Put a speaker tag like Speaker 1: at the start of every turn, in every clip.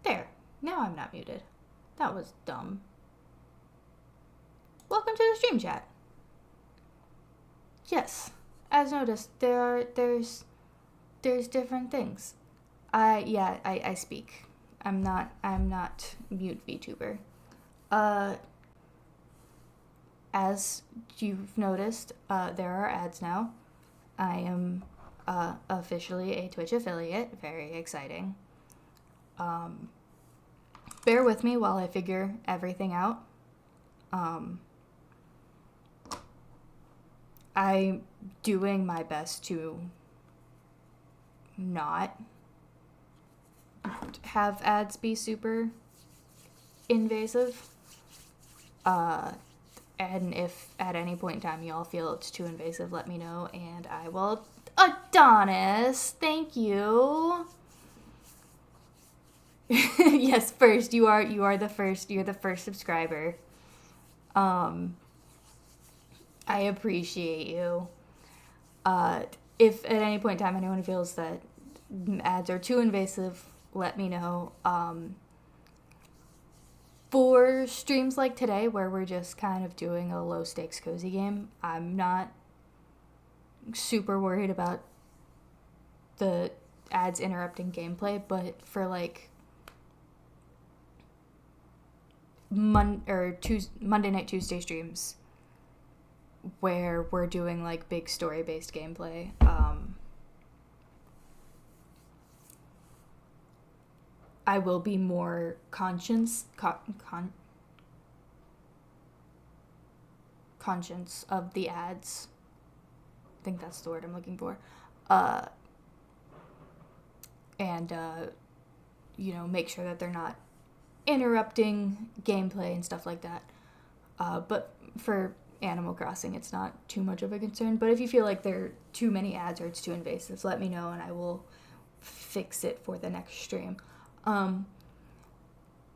Speaker 1: There. Now I'm not muted. That was dumb. Welcome to the stream chat. Yes, as noticed, there's different things. I speak. I'm not mute VTuber. As you've noticed, there are ads now. I am officially a Twitch affiliate. Very exciting. Bear with me while I figure everything out. I'm doing my best to not have ads be super invasive. And if at any point in time y'all feel it's too invasive, let me know and I will. Adonis, thank you. Yes, first, you are the first. You're the first subscriber. I appreciate you. If at any point in time anyone feels that ads are too invasive, let me know. For streams like today, where we're just kind of doing a low-stakes cozy game, I'm not super worried about the ads interrupting gameplay, but for, like, Monday night, Tuesday streams, where we're doing, like, big story-based gameplay, I will be more conscious of the ads. I think that's the word I'm looking for. And make sure that they're not interrupting gameplay and stuff like that. But for Animal Crossing, it's not too much of a concern. But if you feel like there are too many ads or it's too invasive, let me know and I will fix it for the next stream.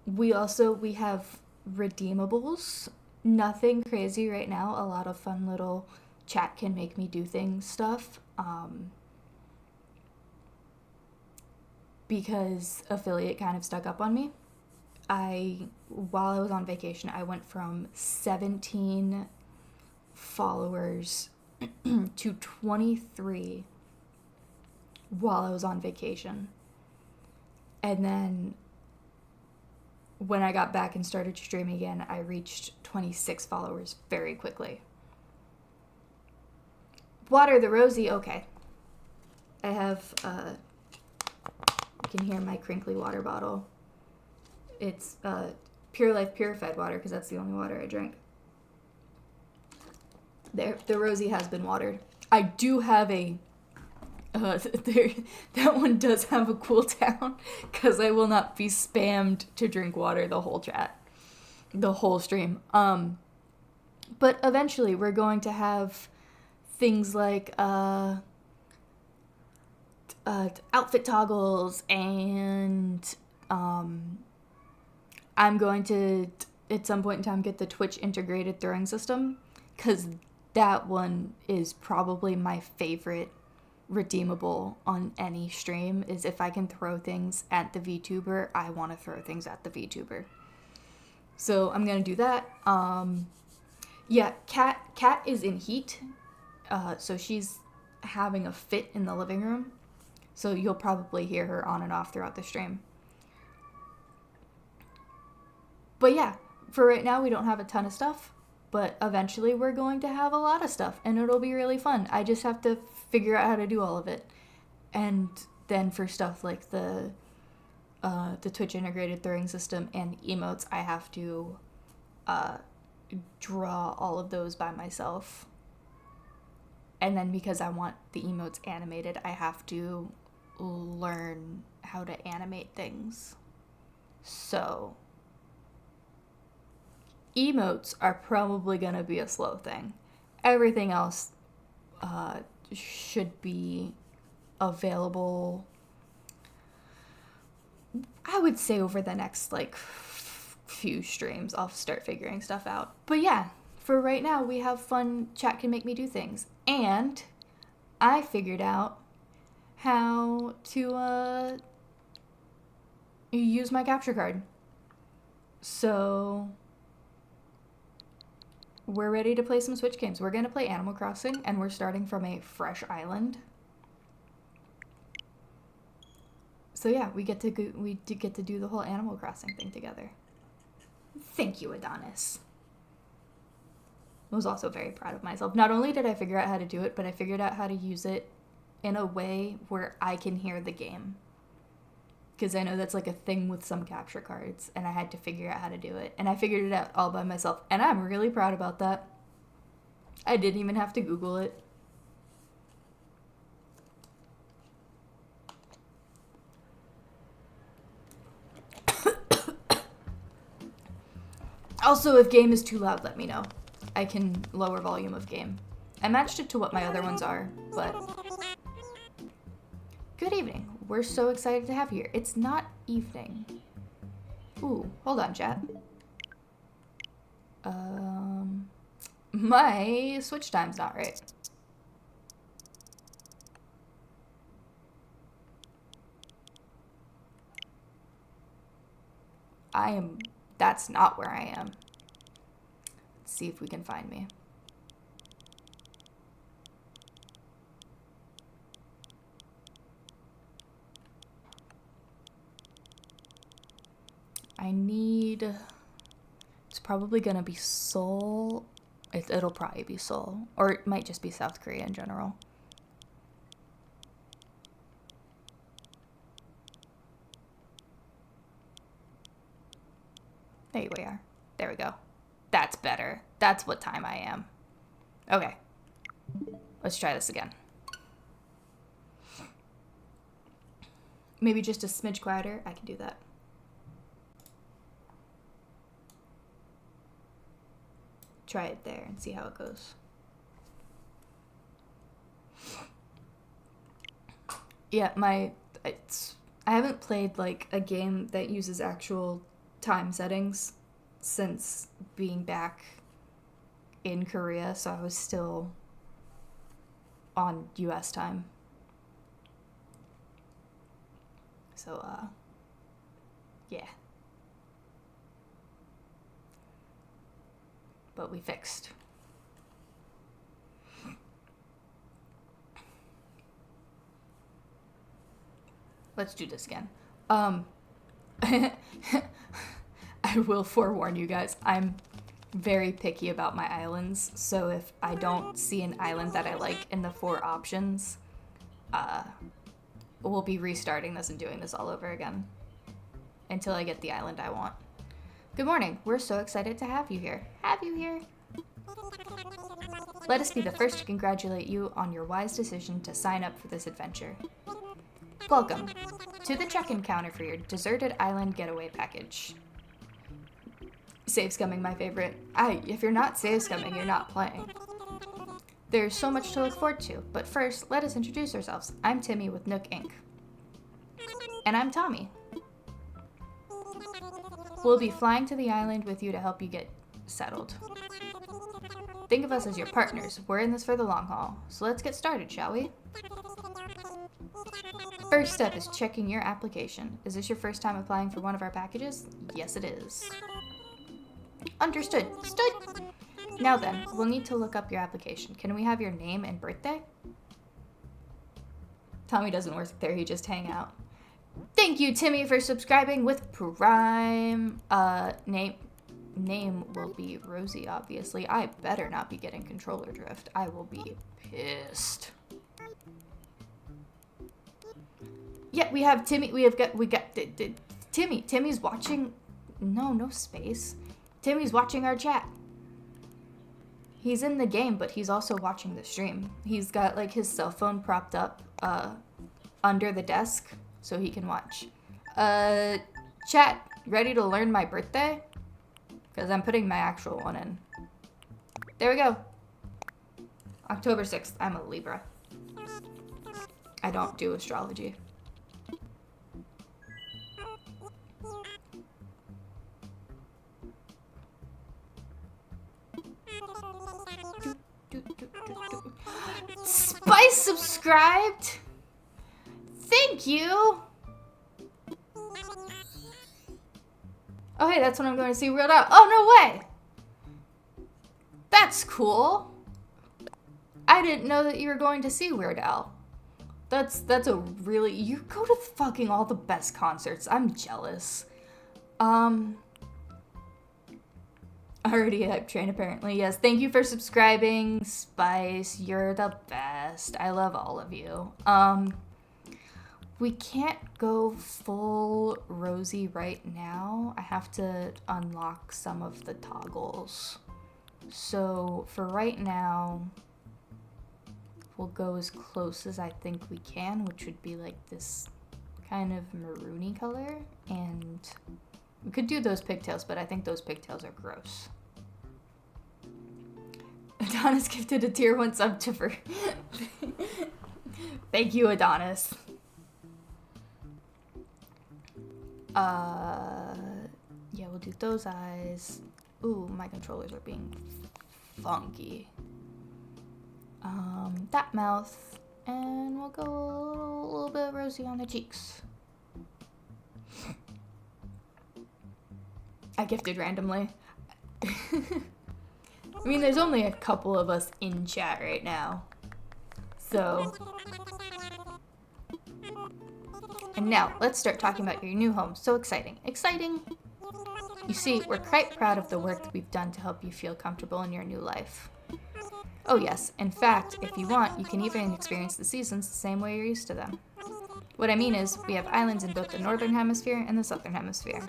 Speaker 1: We have redeemables. Nothing crazy right now. A lot of fun little chat can make me do things stuff. Because affiliate kind of stuck up on me. While I was on vacation, I went from 17 followers to 23 while I was on vacation. And then when I got back and started streaming again, I reached 26 followers very quickly. Water the Rosie, okay. I have, you can hear my crinkly water bottle. It's Pure Life purified water because that's the only water I drink. The Rosie has been watered. I do have that one does have a cooldown because I will not be spammed to drink water the whole stream. But eventually we're going to have things like outfit toggles and I'm going to at some point in time get the Twitch integrated throwing system because that one is probably my favorite redeemable on any stream. Is if I can throw things at the VTuber, I want to throw things at the VTuber. So I'm gonna do that. Yeah, Cat is in heat, so she's having a fit in the living room. So you'll probably hear her on and off throughout the stream. But yeah, for right now we don't have a ton of stuff, but eventually we're going to have a lot of stuff, and it'll be really fun. I just have to figure out how to do all of it. And then for stuff like the Twitch integrated throwing system and emotes, I have to draw all of those by myself. And then because I want the emotes animated, I have to learn how to animate things. So emotes are probably going to be a slow thing. Everything else should be available, I would say, over the next like few streams. I'll start figuring stuff out. But yeah, for right now we have fun. Chat can make me do things. And I figured out how to use my capture card. So we're ready to play some Switch games. We're going to play Animal Crossing, and we're starting from a fresh island. So yeah, we get to do the whole Animal Crossing thing together. Thank you, Adonis. I was also very proud of myself. Not only did I figure out how to do it, but I figured out how to use it in a way where I can hear the game. Because I know that's like a thing with some capture cards, and I had to figure out how to do it. And I figured it out all by myself, and I'm really proud about that. I didn't even have to Google it. Also, if game is too loud, let me know. I can lower volume of game. I matched it to what my other ones are, but... Good evening. We're so excited to have you here. It's not evening. Ooh, hold on, chat. My Switch time's not right. That's not where I am. Let's see if we can find me. It's probably gonna be Seoul. It'll probably be Seoul, or it might just be South Korea in general. There we are. There we go. That's better. That's what time I am. Okay. Let's try this again. Maybe just a smidge quieter. I can do that. Try it there and see how it goes. Yeah, I haven't played like a game that uses actual time settings since being back in Korea, so I was still on US time. So yeah. But we fixed. Let's do this again. I will forewarn you guys, I'm very picky about my islands, so if I don't see an island that I like in the 4 options, we'll be restarting this and doing this all over again until I get the island I want. Good morning. We're so excited to have you here. Let us be the first to congratulate you on your wise decision to sign up for this adventure. Welcome to the check-in counter for your deserted island getaway package. Save scumming, my favorite. If you're not save scumming, you're not playing. There's so much to look forward to, but first, let us introduce ourselves. I'm Timmy with Nook Inc. And I'm Tommy. We'll be flying to the island with you to help you get settled. Think of us as your partners. We're in this for the long haul. So let's get started, shall we? First step is checking your application. Is this your first time applying for one of our packages? Yes, it is. Understood. Stood. Now then, we'll need to look up your application. Can we have your name and birthday? Tommy doesn't work there, he just hang out. Thank you, Timmy, for subscribing with Prime. Name will be Rosie, obviously. I better not be getting controller drift. I will be pissed. Yeah, we have Timmy. We got Timmy. Timmy's watching. No space. Timmy's watching our chat. He's in the game, but he's also watching the stream. He's got like his cell phone propped up under the desk so he can watch. Chat, ready to learn my birthday? Because I'm putting my actual one in. There we go. October 6th. I'm a Libra. I don't do astrology. Spice subscribed. Thank you. Oh, hey, that's when I'm going to see Weird Al. Oh, no way. That's cool. I didn't know that you were going to see Weird Al. That's a really... You go to fucking all the best concerts. I'm jealous. Already a hype train, apparently. Yes, thank you for subscribing, Spice. You're the best. I love all of you. We can't go full Rosie right now. I have to unlock some of the toggles. So for right now, we'll go as close as I think we can, which would be like this kind of maroony color. And we could do those pigtails, but I think those pigtails are gross. Adonis gifted a tier 1 sub to her. Thank you, Adonis. Yeah, we'll do those eyes. Ooh, my controllers are being funky. That mouth, and we'll go a little bit rosy on the cheeks. I gifted randomly. I mean, there's only a couple of us in chat right now. So. And now, let's start talking about your new home. So exciting. Exciting! You see, we're quite proud of the work that we've done to help you feel comfortable in your new life. Oh yes, in fact, if you want, you can even experience the seasons the same way you're used to them. What I mean is, we have islands in both the northern hemisphere and the southern hemisphere.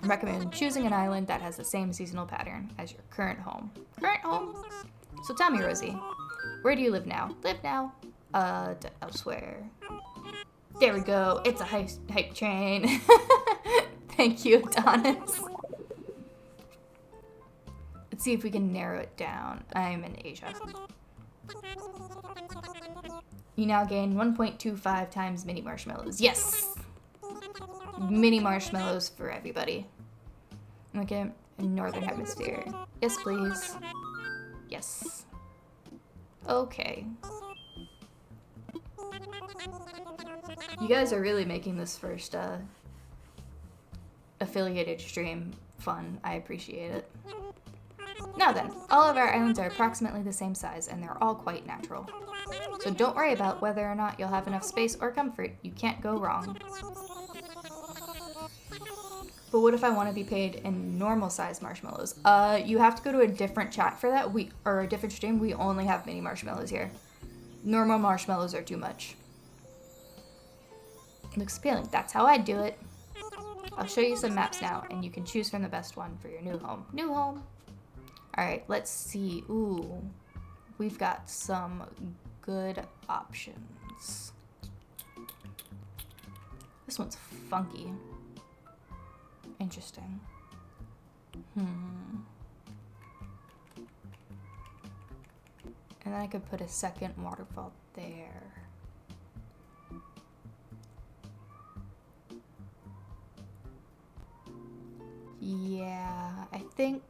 Speaker 1: I recommend choosing an island that has the same seasonal pattern as your current home. Current home? So tell me, Rosie, where do you live now? Live now? Elsewhere. There we go. It's a hype train. Thank you, Adonis. Let's see if we can narrow it down. I'm in Asia. You now gain 1.25 times mini marshmallows. Yes! Mini marshmallows for everybody. Okay, northern hemisphere. Yes, please. Yes. Okay. You guys are really making this first affiliated stream fun. I appreciate it. Now then, all of our islands are approximately the same size, and they're all quite natural. So don't worry about whether or not you'll have enough space or comfort. You can't go wrong. But what if I want to be paid in normal size marshmallows? You have to go to a different chat for that. Or a different stream. We only have mini marshmallows here. Normal marshmallows are too much. Looks appealing. That's how I do it. I'll show you some maps now, and you can choose from the best one for your new home. New home. Alright, let's see. Ooh. We've got some good options. This one's funky. Interesting. And then I could put a second waterfall there. Yeah, I think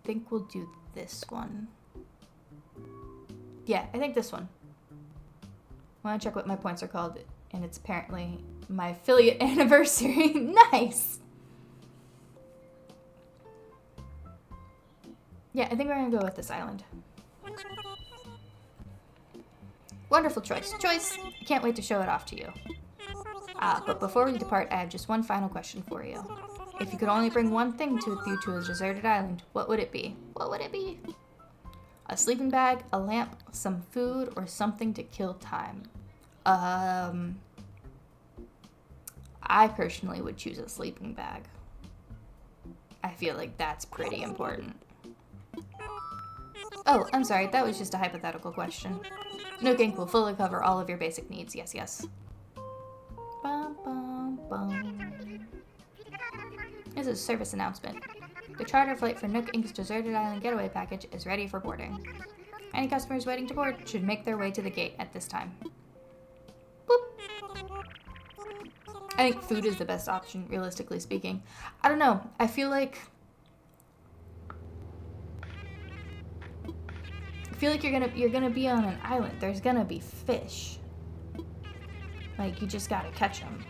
Speaker 1: think we'll do this one. Yeah, I think this one. I want to check what my points are called, and it's apparently my affiliate anniversary. Nice! Yeah, I think we're going to go with this island. Wonderful choice. Joyce, I can't wait to show it off to you. But before we depart, I have just one final question for you. If you could only bring one thing with you to a deserted island, what would it be? What would it be? A sleeping bag, a lamp, some food, or something to kill time? I personally would choose a sleeping bag. I feel like that's pretty important. Oh, I'm sorry, that was just a hypothetical question. Nook Inc. will fully cover all of your basic needs. Yes, yes. Bum, bum, bum. This is a service announcement. The charter flight for Nook Inc.'s Deserted Island Getaway Package is ready for boarding. Any customers waiting to board should make their way to the gate at this time. Boop. I think food is the best option, realistically speaking. I don't know. I feel like you're gonna be on an island. There's gonna be fish. Like, you just gotta catch them.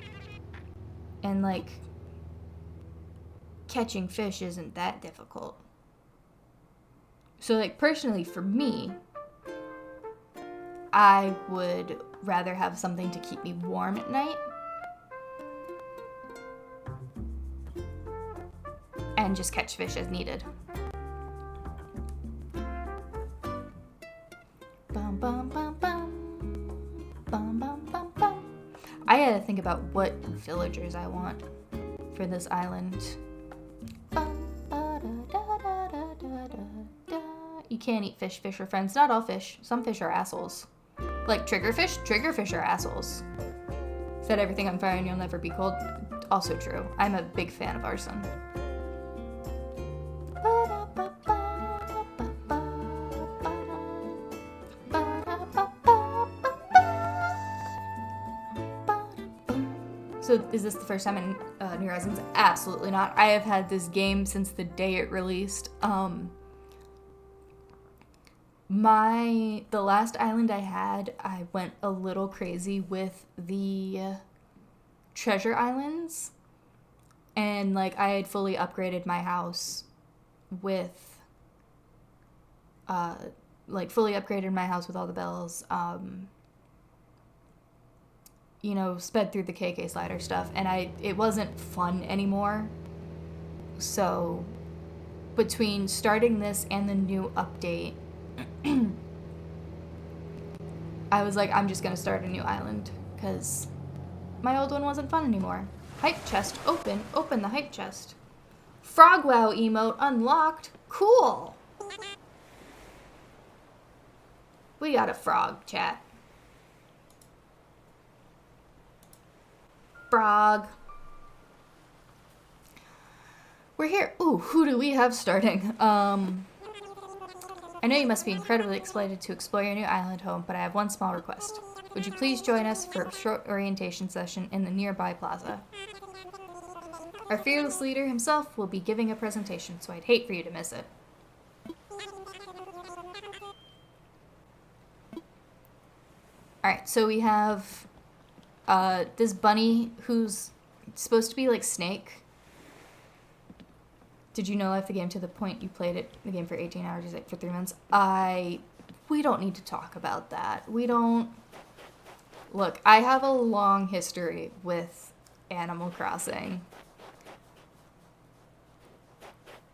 Speaker 1: And like, catching fish isn't that difficult. So like, personally for me, I would rather have something to keep me warm at night. And just catch fish as needed. Bum, bum, bum, bum. Bum, bum, bum, bum. I gotta think about what villagers I want for this island. You can't eat fish. Fish are friends. Not all fish. Some fish are assholes. Like triggerfish? Triggerfish are assholes. Said everything on fire and you'll never be cold. Also true. I'm a big fan of arson. So is this the first time in New Horizons? Absolutely not. I have had this game since the day it released. The last island I had, I went a little crazy with the treasure islands. And like, I had fully upgraded my house with fully upgraded my house with all the bells. You know, sped through the KK slider stuff, and it wasn't fun anymore. So between starting this and the new update, I was like, I'm just gonna start a new island because my old one wasn't fun anymore. Hype chest open the hype chest. Frog wow emote unlocked. Cool. We got a frog, chat. Frog. We're here. Ooh, who do we have starting? I know you must be incredibly excited to explore your new island home, but I have one small request. Would you please join us for a short orientation session in the nearby plaza? Our fearless leader himself will be giving a presentation, so I'd hate for you to miss it. Alright, so we have this bunny who's supposed to be like Snake. Did you know life the game to the point you played the game for 18 hours for 3 months? We don't need to talk about that. Look, I have a long history with Animal Crossing.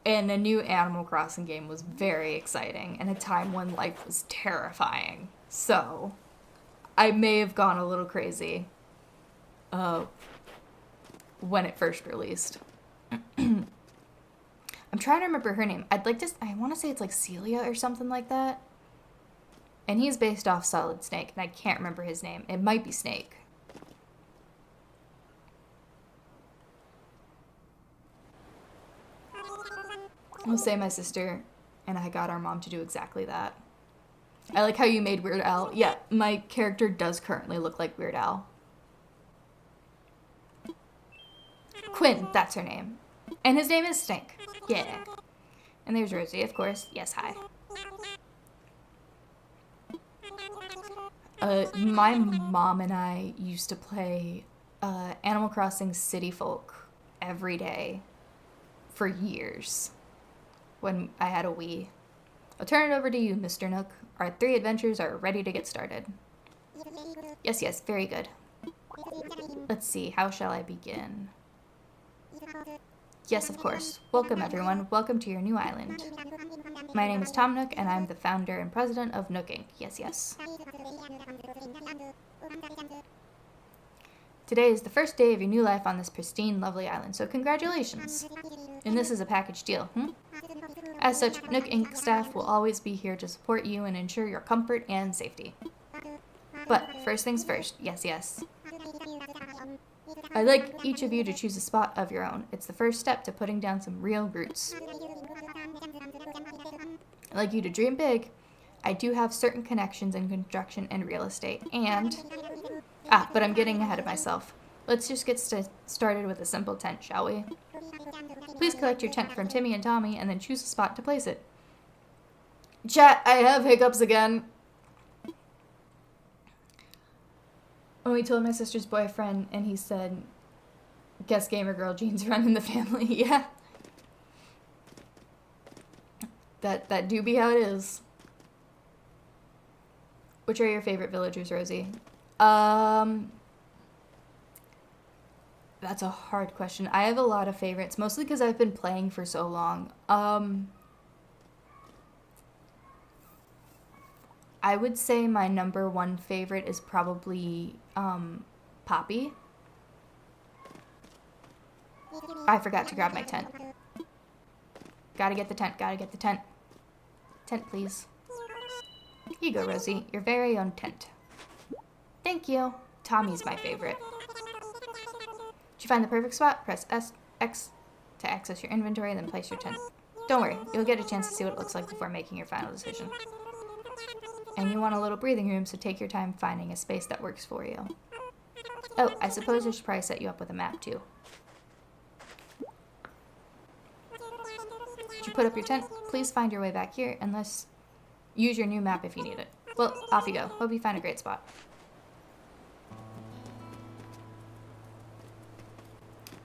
Speaker 1: And the new Animal Crossing game was very exciting and a time when life was terrifying. So, I may have gone a little crazy when it first released. I'm trying to remember her name. I want to say it's like Celia or something like that. And he's based off Solid Snake, and I can't remember his name. It might be Snake. I'll say my sister and I got our mom to do exactly that. I like how you made Weird Al. Yeah, my character does currently look like Weird Al. Quinn, that's her name. And his name is Snake. Yeah. And there's Rosie, of course. Yes, hi. My mom and I used to play Animal Crossing City Folk every day for years when I had a Wii. I'll turn it over to you, Mr. Nook. Our 3 adventures are ready to get started. Yes, yes, very good. Let's see, how shall I begin? Yes, of course. Welcome, everyone. Welcome to your new island. My name is Tom Nook, and I'm the founder and president of Nook Inc. Yes, yes. Today is the first day of your new life on this pristine, lovely island, so congratulations. And this is a package deal, As such, Nook Inc. staff will always be here to support you and ensure your comfort and safety. But first things first, yes, yes. I'd like each of you to choose a spot of your own. It's the first step to putting down some real roots. I'd like you to dream big. I do have certain connections in construction and real estate, and... but I'm getting ahead of myself. Let's just get started with a simple tent, shall we? Please collect your tent from Timmy and Tommy, and then choose a spot to place it. Chat, I have hiccups again. Oh, we told my sister's boyfriend, and he said, guess gamer girl genes run in the family. Yeah. That do be how it is. Which are your favorite villagers, Rosie? That's a hard question. I have a lot of favorites, mostly because I've been playing for so long. I would say my number 1 favorite is probably Poppy. I forgot to grab my tent. Gotta get the tent, gotta get the tent. Tent, please. Here you go, Rosie. Your very own tent. Thank you. Tommy's my favorite. Did you find the perfect spot? Press X to access your inventory, then place your tent. Don't worry, you'll get a chance to see what it looks like before making your final decision. And you want a little breathing room, so take your time finding a space that works for you. Oh, I suppose I should probably set you up with a map, too. Did you put up your tent? Please find your way back here, and let's use your new map if you need it. Well, off you go. Hope you find a great spot.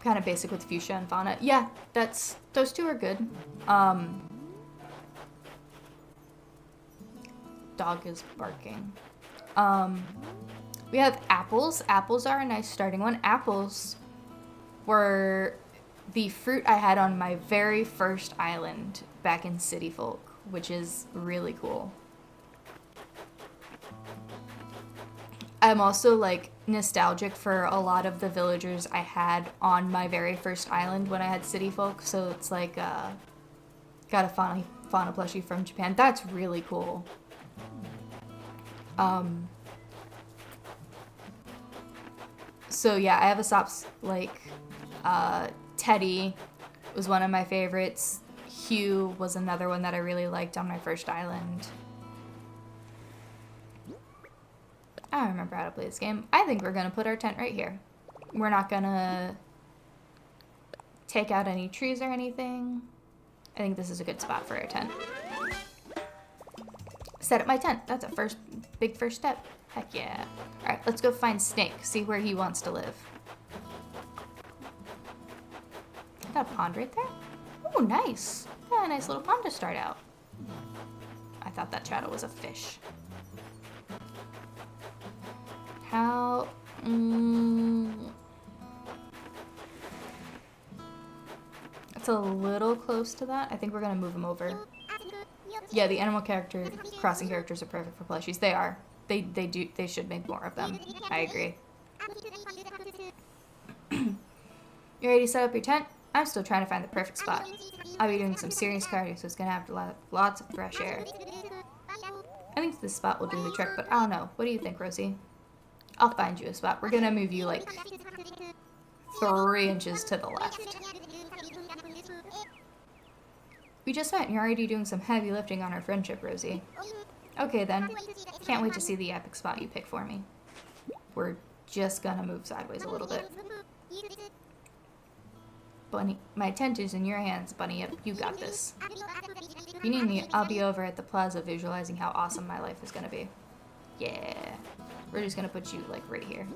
Speaker 1: Kind of basic with Fuchsia and Fauna. Yeah, those 2 are good. Dog is barking. We have apples. Apples are a nice starting one. Apples were the fruit I had on my very first island back in City Folk, which is really cool. I'm also like nostalgic for a lot of the villagers I had on my very first island when I had City Folk, so it's like got a fauna plushie from Japan. That's really cool. So yeah, I have a Sops, like Teddy was one of my favorites. Hugh was another one that I really liked on my first island. I don't remember how to play this game. I think we're gonna put our tent right here. We're not gonna take out any trees or anything. I think this is a good spot for our tent. Set up my tent. That's a big first step. Heck yeah. All right, let's go find Snake, see where he wants to live. Is that a pond right there? Oh, nice. Yeah, a nice little pond to start out. I thought that shadow was a fish. How... It's a little close to that. I think we're gonna move him over. Yeah, the animal crossing characters are perfect for plushies. They are. They should make more of them. I agree. You ready to set up your tent? I'm still trying to find the perfect spot. I'll be doing some serious cardio, so it's gonna have lots of fresh air. I think this spot will do the trick, but I don't know. What do you think, Rosie? I'll find you a spot. We're gonna move you like 3 inches to the left. We just met and you're already doing some heavy lifting on our friendship, Rosie. Okay then. Can't wait to see the epic spot you pick for me. We're just gonna move sideways a little bit. Bunny, my tent is in your hands, Bunny. Yep, you got this. If you need me, I'll be over at the plaza visualizing how awesome my life is gonna be. Yeah. We're just gonna put you, like, right here.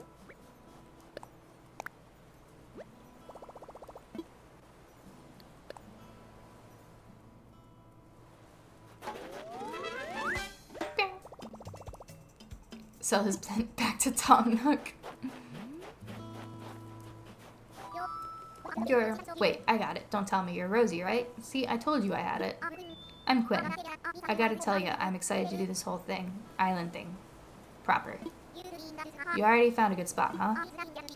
Speaker 1: Sell his plant back to Tom Nook. Wait, I got it. Don't tell me you're Rosie, right? See, I told you I had it. I'm Quinn. I gotta tell you, I'm excited to do this whole thing, island thing, proper. You already found a good spot, huh?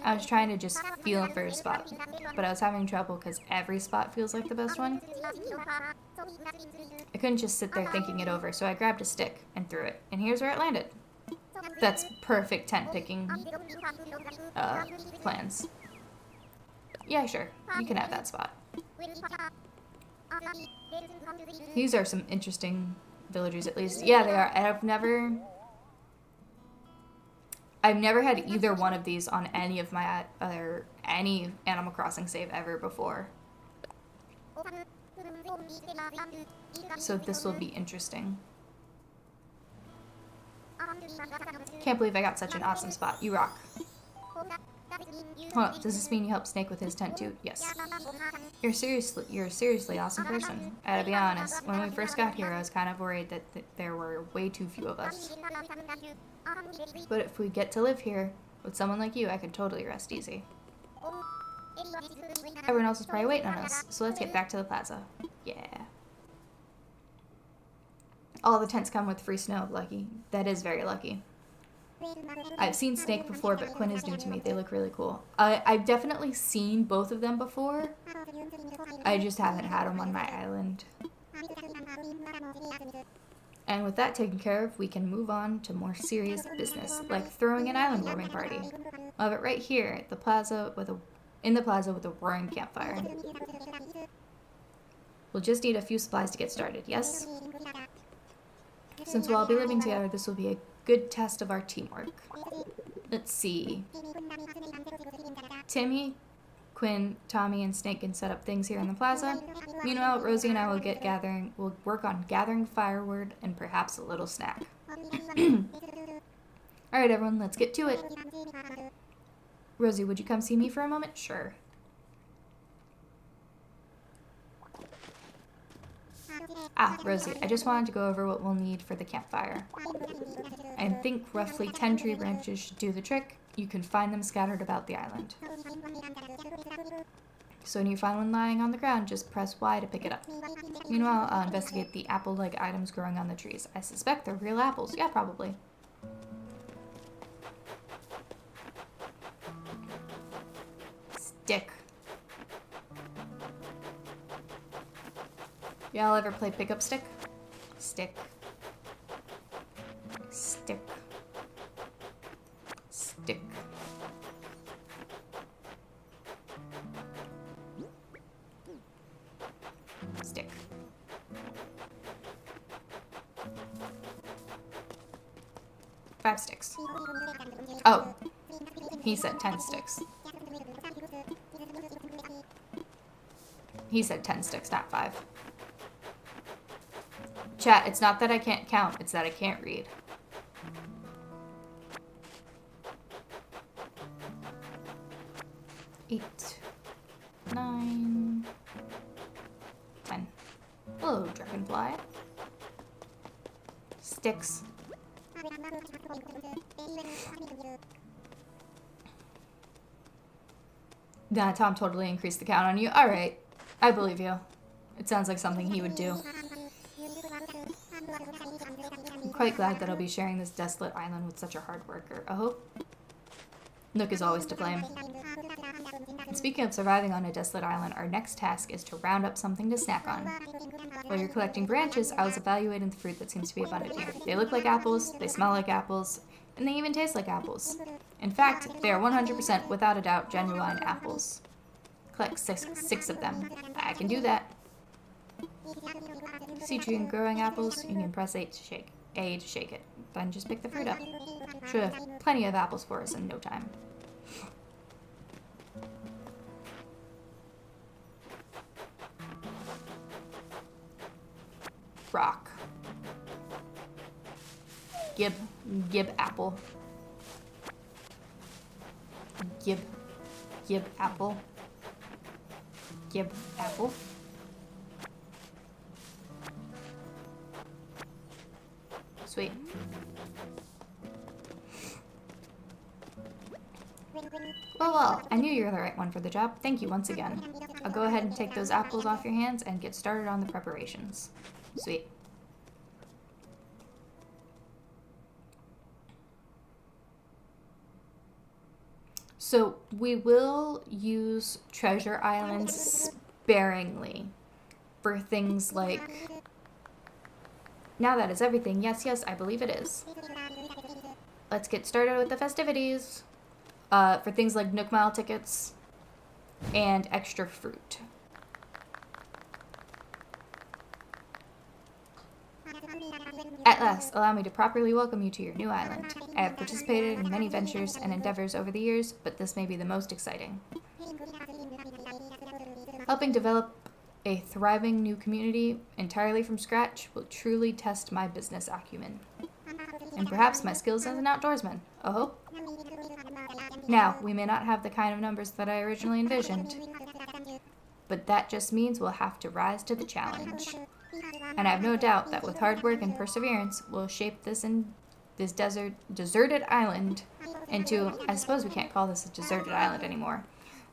Speaker 1: I was trying to just feel for a spot, but I was having trouble because every spot feels like the best one. I couldn't just sit there thinking it over, so I grabbed a stick and threw it, and here's where it landed. That's perfect tent picking plans. Yeah, sure. You can have that spot. These are some interesting villagers, at least. Yeah, they are. I've never had either one of these on any of my any Animal Crossing save ever before. So this will be interesting. Can't believe I got such an awesome spot. You rock. Huh, does this mean you help Snake with his tent too? Yes. You're a seriously awesome person. I gotta be honest, when we first got here, I was kind of worried that there were way too few of us. But if we get to live here, with someone like you, I can totally rest easy. Everyone else is probably waiting on us, so let's get back to the plaza. Yeah. All the tents come with free snow, lucky. That is very lucky. I've seen Snake before, but Quinn is new to me. They look really cool. I've definitely seen both of them before. I just haven't had them on my island. And with that taken care of, we can move on to more serious business, like throwing an island warming party. I'll have it right here at the plaza in the plaza with a roaring campfire. We'll just need a few supplies to get started, yes? Since we'll all be living together, this will be a good test of our teamwork. Let's see. Timmy, Quinn, Tommy, and Snake can set up things here in the plaza. Meanwhile, Rosie and I will work on gathering firewood and perhaps a little snack. Alright everyone, let's get to it. Rosie, would you come see me for a moment? Sure. Rosie, I just wanted to go over what we'll need for the campfire. I think roughly 10 tree branches should do the trick. You can find them scattered about the island. So when you find one lying on the ground, just press Y to pick it up. Meanwhile, I'll investigate the apple-like items growing on the trees. I suspect they're real apples. Yeah, probably. Stick. Y'all ever play pick up stick? Stick. Stick. Stick. Stick. Five sticks. Oh, he said 10 sticks. He said 10 sticks, not 5. Chat, it's not that I can't count, it's that I can't read. Eight, 9, 10. Hello, dragonfly. Sticks. Nah, Tom totally increased the count on you. Alright, I believe you. It sounds like something he would do. I'm quite glad that I'll be sharing this desolate island with such a hard worker. Oh, Nook is always to blame. And speaking of surviving on a desolate island, our next task is to round up something to snack on. While you're collecting branches, I was evaluating the fruit that seems to be abundant here. They look like apples, they smell like apples, and they even taste like apples. In fact, they are 100% without a doubt genuine apples. Collect six of them. I can do that. See tree and growing apples, you can press A to shake it. Then just pick the fruit up. Should have plenty of apples for us in no time. rock. Gib apple. Gib apple. Gib apple. Sweet. Well, I knew you were the right one for the job. Thank you once again. I'll go ahead and take those apples off your hands and get started on the preparations. Sweet. So we will use treasure islands sparingly for things like... Now that is everything. Yes, I believe it is. Let's get started with the festivities. For things like Nook Mile tickets and extra fruit. At last, allow me to properly welcome you to your new island. I have participated in many ventures and endeavors over the years, but this may be the most exciting. Helping develop a thriving new community entirely from scratch will truly test my business acumen. And perhaps my skills as an outdoorsman. Oh. Now, we may not have the kind of numbers that I originally envisioned, but that just means we'll have to rise to the challenge. And I have no doubt that with hard work and perseverance, we'll shape this deserted island into... I suppose we can't call this a deserted island anymore.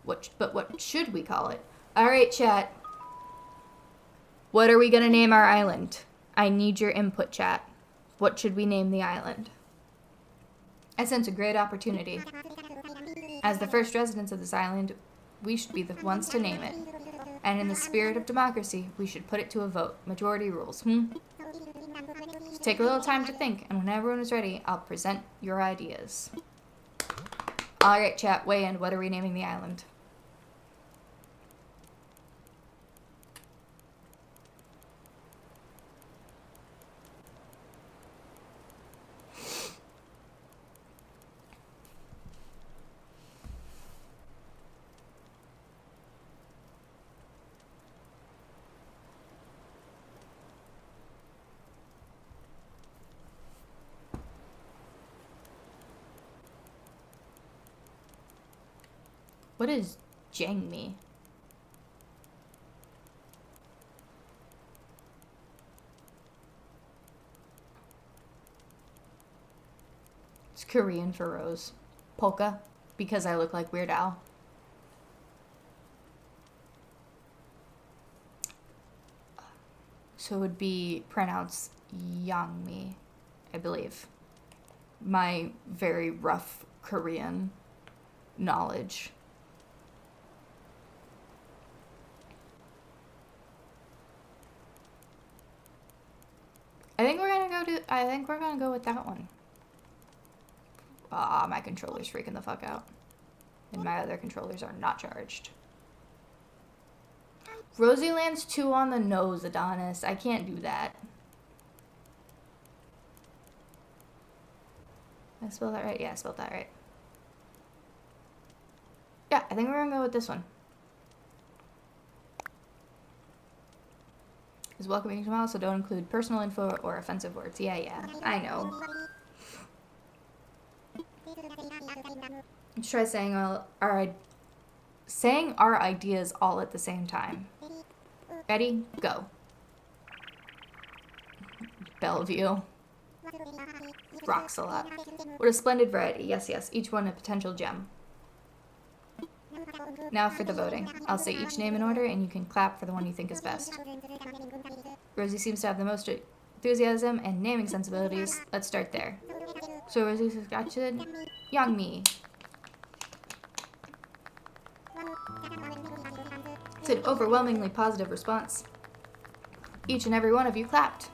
Speaker 1: But what should we call it? Alright, chat. What are we gonna name our island? I need your input, chat. What should we name the island? I sense a great opportunity. As the first residents of this island, we should be the ones to name it. And in the spirit of democracy, we should put it to a vote. Majority rules, Just take a little time to think, and when everyone is ready, I'll present your ideas. Alright, chat, weigh in. What are we naming the island? What is Jangmi? It's Korean for rose. Polka, because I look like Weird Al. So it would be pronounced Yangmi, I believe. My very rough Korean knowledge. I think we're gonna go with that one. Ah, my controller's freaking the fuck out. And my other controllers are not charged. Rosie lands 2 on the nose, Adonis. I can't do that. Did I spell that right? Yeah, I spelled that right. Yeah, I think we're gonna go with this one. Is welcoming to so don't include personal info or offensive words. Yeah, I know. Let's try saying our ideas all at the same time. Ready? Go. Bellevue. Rocks a lot. What a splendid variety. Yes. Each one a potential gem. Now for the voting. I'll say each name in order, and you can clap for the one you think is best. Rosie seems to have the most enthusiasm and naming sensibilities. Let's start there. So Rosie suggested Yangmi. It's an overwhelmingly positive response. Each and every one of you clapped.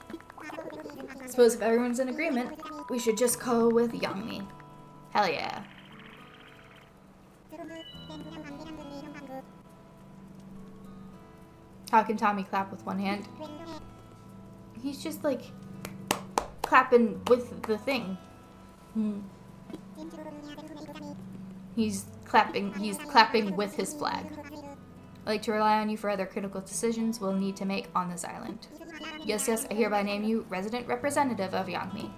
Speaker 1: Suppose if everyone's in agreement, we should just go with Yangmi. Hell yeah. How can Tommy clap with one hand? He's just like clapping with the thing. He's clapping with his flag. I like to rely on you for other critical decisions we'll need to make on this island. Yes, yes, I hereby name you resident representative of Acnh.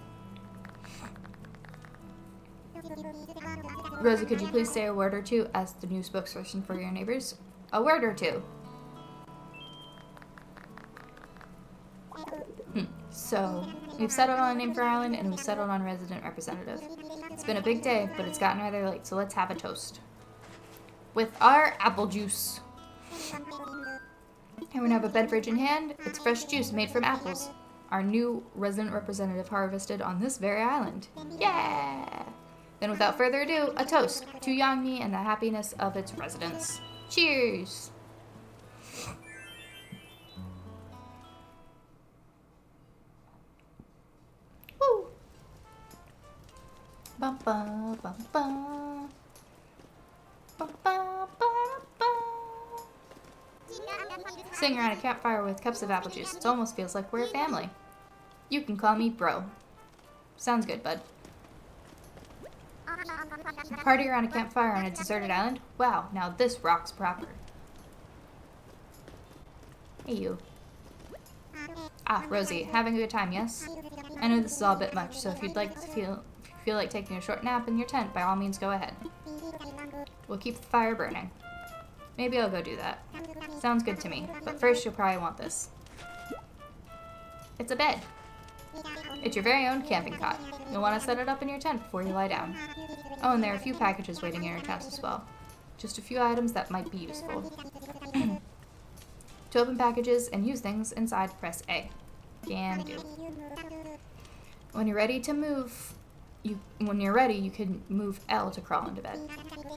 Speaker 1: Rosie, could you please say a word or two as the new spokesperson for your neighbors? A word or two. So, we've settled on a name for our island, and we've settled on resident representative. It's been a big day, but it's gotten rather late, so let's have a toast. With our apple juice. Everyone have a beverage in hand. It's fresh juice made from apples. Our new resident representative harvested on this very island. Yeah! Then without further ado, a toast to Acnh and the happiness of its residents. Cheers! Woo! Bum bum bum bum. Bum bum bum bum. Sitting around a campfire with cups of apple juice. It almost feels like we're a family. You can call me bro. Sounds good, bud. Party around a campfire on a deserted island? Wow, now this rocks proper. Hey, you. Ah, Rosie, having a good time, yes? I know this is all a bit much, so if you feel like taking a short nap in your tent, by all means go ahead. We'll keep the fire burning. Maybe I'll go do that. Sounds good to me, but first you'll probably want this. It's a bed. It's your very own camping cot. You'll want to set it up in your tent before you lie down. Oh, and there are a few packages waiting in your tent as well. Just a few items that might be useful. To open packages and use things inside, press A. Can do. When you're ready, you can move L to crawl into bed.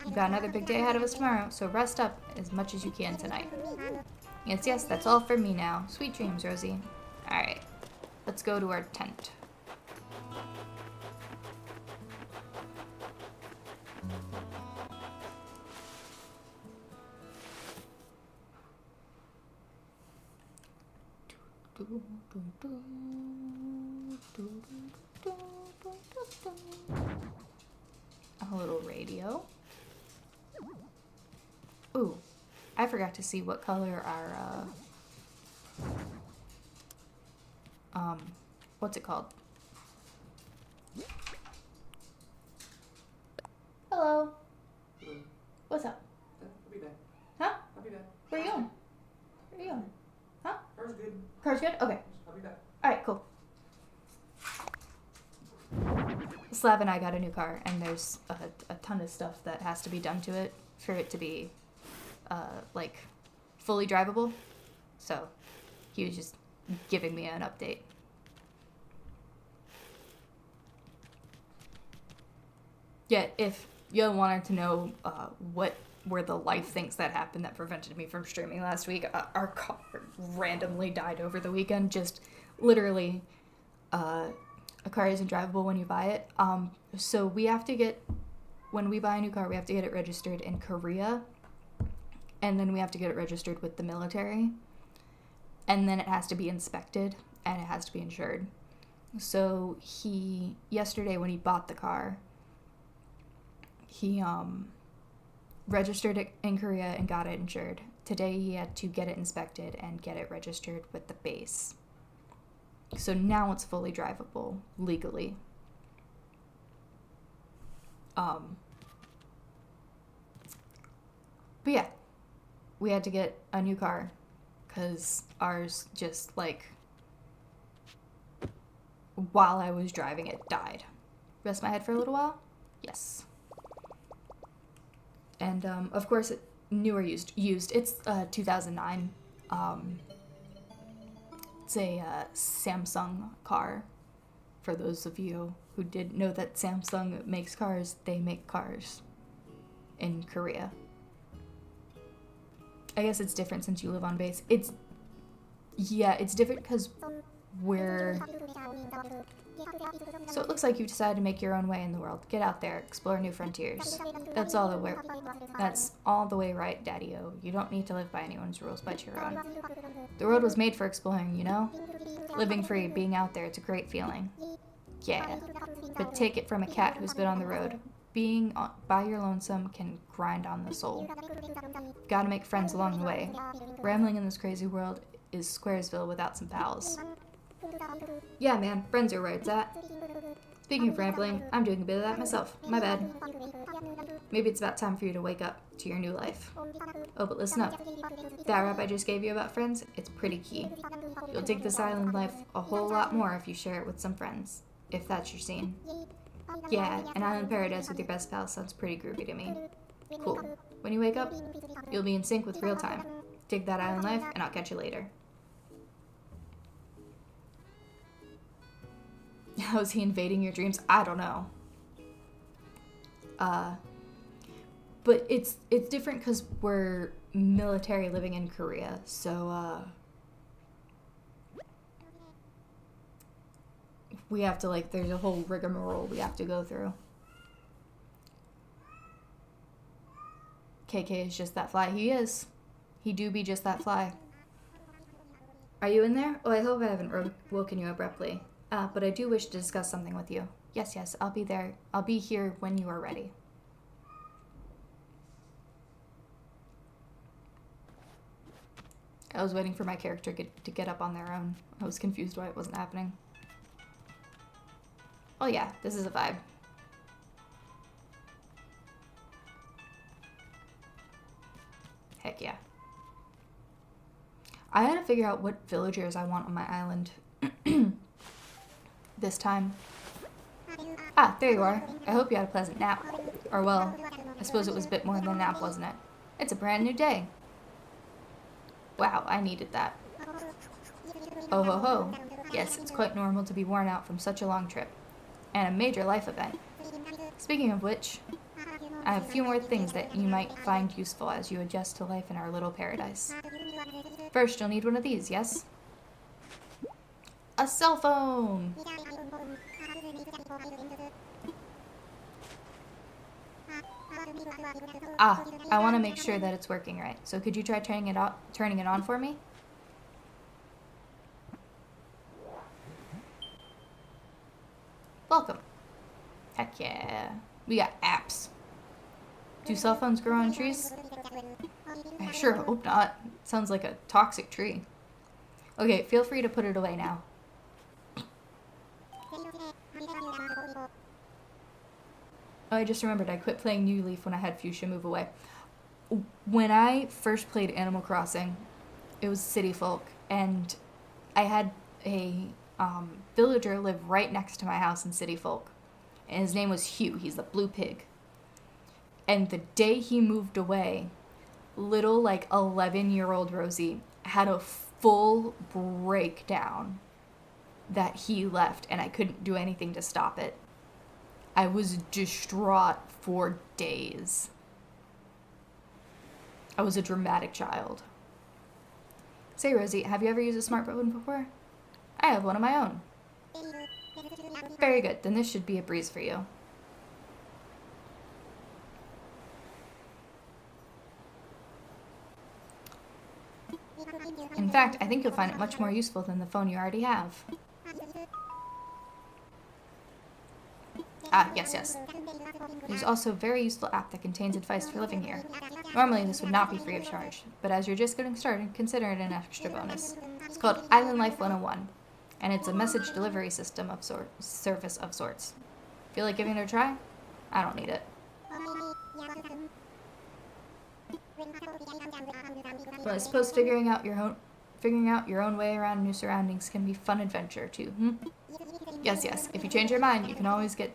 Speaker 1: You've got another big day ahead of us tomorrow, so rest up as much as you can tonight. Yes, yes, that's all for me now. Sweet dreams, Rosie. Alright, let's go to our tent. A little radio. Ooh, I forgot to see what color our, what's it called? Hello. What's up?
Speaker 2: I'll be back.
Speaker 1: Huh?
Speaker 2: I'll be back.
Speaker 1: Where are you going? Where are you going? Huh?
Speaker 2: Car's good.
Speaker 1: Car's good? Okay.
Speaker 2: I'll be back.
Speaker 1: Alright, cool. Slav and I got a new car, and there's a ton of stuff that has to be done to it for it to be, like, fully drivable. So, he was just giving me an update. Yeah, if you wanted to know what were the life things that happened that prevented me from streaming last week, our car randomly died over the weekend. Just literally, a car isn't drivable when you buy it. So we have to get, when we buy a new car, we have to get it registered in Korea. And then we have to get it registered with the military. And then it has to be inspected and it has to be insured. So yesterday when he bought the car, he registered it in Korea and got it insured. Today he had to get it inspected and get it registered with the base. So now it's fully drivable legally. But yeah, we had to get a new car because ours just, like, while I was driving it, died. Rest my head for a little while? Yes. And, of course, new or used. It's 2009. It's a Samsung car. For those of you who didn't know that Samsung makes cars, they make cars in Korea. I guess it's different since you live on base. It's different because so it looks like you've decided to make your own way in the world. Get out there, explore new frontiers. That's all the way right, Daddy-o. You don't need to live by anyone's rules but your own. The world was made for exploring, you know? Living free, being out there, it's a great feeling. Yeah, but take it from a cat who's been on the road. Being by your lonesome can grind on the soul. Gotta make friends along the way. Rambling in this crazy world is Squaresville without some pals. Yeah, man, friends are where it's at. Speaking of rambling, I'm doing a bit of that myself. My bad. Maybe it's about time for you to wake up to your new life. Oh, but listen up. That rap I just gave you about friends, it's pretty key. You'll dig this island life a whole lot more if you share it with some friends. If that's your scene. Yeah, an island paradise with your best pal sounds pretty groovy to me. Cool. When you wake up, you'll be in sync with real time. Dig that island life, and I'll catch you later. How is he invading your dreams? I don't know. But it's different because we're military living in Korea, so we have to, like, there's a whole rigmarole we have to go through. KK is just that fly. He is. He do be just that fly. Are you in there? Oh, I hope I haven't woken you abruptly. But I do wish to discuss something with you. Yes, I'll be there. I'll be here when you are ready. I was waiting for my character to get up on their own. I was confused why it wasn't happening. Oh yeah, this is a vibe. Heck yeah. I had to figure out what villagers I want on my island. This time. Ah, there you are. I hope you had a pleasant nap. Or well, I suppose it was a bit more than a nap, wasn't it? It's a brand new day. Wow, I needed that. Oh ho ho. Yes, it's quite normal to be worn out from such a long trip. And a major life event. Speaking of which, I have a few more things that you might find useful as you adjust to life in our little paradise. First, you'll need one of these, yes? A cell phone! Ah, I want to make sure that it's working right. So could you try turning it on for me? Welcome. Heck yeah. We got apps. Do cell phones grow on trees? I sure hope not. Sounds like a toxic tree. Okay, feel free to put it away now. Oh, I just remembered I quit playing New Leaf when I had Fuchsia move away. When I first played Animal Crossing, it was City Folk, and I had a villager live right next to my house in City Folk. And his name was Hugh. He's the blue pig. And the day he moved away, little, like, 11-year-old Rosie had a full breakdown that he left, and I couldn't do anything to stop it. I was distraught for days. I was a dramatic child. Say, Rosie, have you ever used a smartphone before? I have one of my own. Very good, then this should be a breeze for you. In fact, I think you'll find it much more useful than the phone you already have. Ah, yes. There's also a very useful app that contains advice for living here. Normally this would not be free of charge, but as you're just getting started, consider it an extra bonus. It's called Island Life 101, and it's a message delivery system of service of sorts. Feel like giving it a try? I don't need it. Well, I suppose figuring out your own way around new surroundings can be a fun adventure too, Yes. If you change your mind, you can always get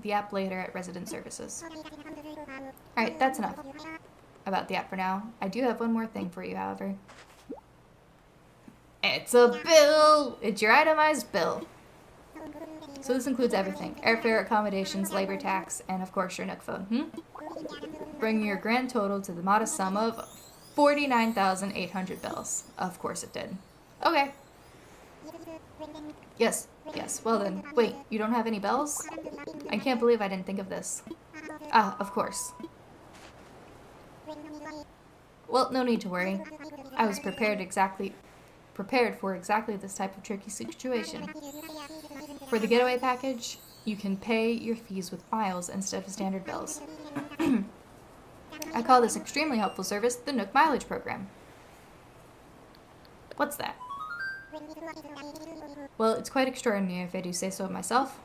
Speaker 1: the app later at resident services. Alright, that's enough about the app for now. I do have one more thing for you, however. It's a bill! It's your itemized bill. So this includes everything. Airfare, accommodations, labor tax, and of course your Nook phone, Bringing your grand total to the modest sum of 49,800 bells. Of course it did. Okay. Yes. Well then, wait, you don't have any bells? I can't believe I didn't think of this. Ah, of course. Well, no need to worry. I was prepared for exactly this type of tricky situation. For the getaway package, you can pay your fees with miles instead of standard bells. I call this extremely helpful service the Nook Mileage Program. What's that? Well, it's quite extraordinary if I do say so myself.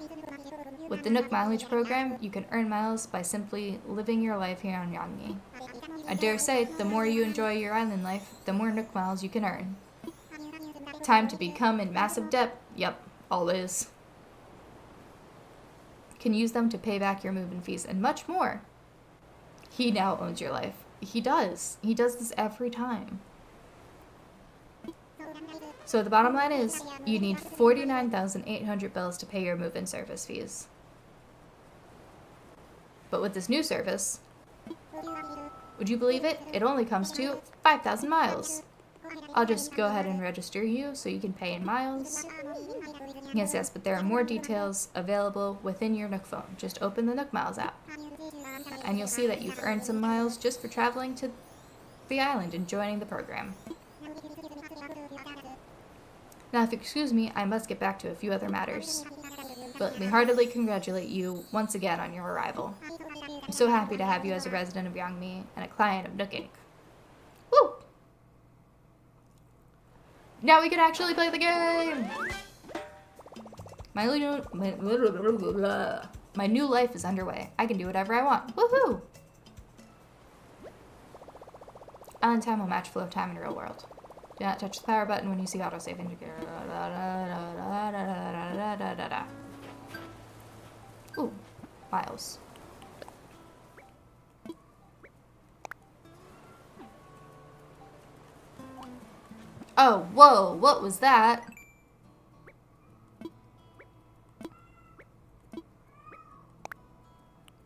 Speaker 1: With the Nook Mileage Program, you can earn miles by simply living your life here on Acnh. I dare say, the more you enjoy your island life, the more Nook miles you can earn. Time to become in massive debt. Yep, always. Can use them to pay back your move-in fees and much more. He now owns your life. He does. He does this every time. So the bottom line is, you need 49,800 bells to pay your move-in service fees. But with this new service, would you believe it? It only comes to 5,000 miles. I'll just go ahead and register you so you can pay in miles. Yes, but there are more details available within your Nook phone. Just open the Nook Miles app. And you'll see that you've earned some miles just for traveling to the island and joining the program. Now, if you excuse me, I must get back to a few other matters. But let me heartily congratulate you once again on your arrival. I'm so happy to have you as a resident of Acnh and a client of Nook Inc. Woo! Now we can actually play the game! My new life is underway. I can do whatever I want. Woohoo! Island time will match flow of time in the real world. Do not touch the power button when you see autosave indicator. Ooh, miles. Oh, whoa, what was that?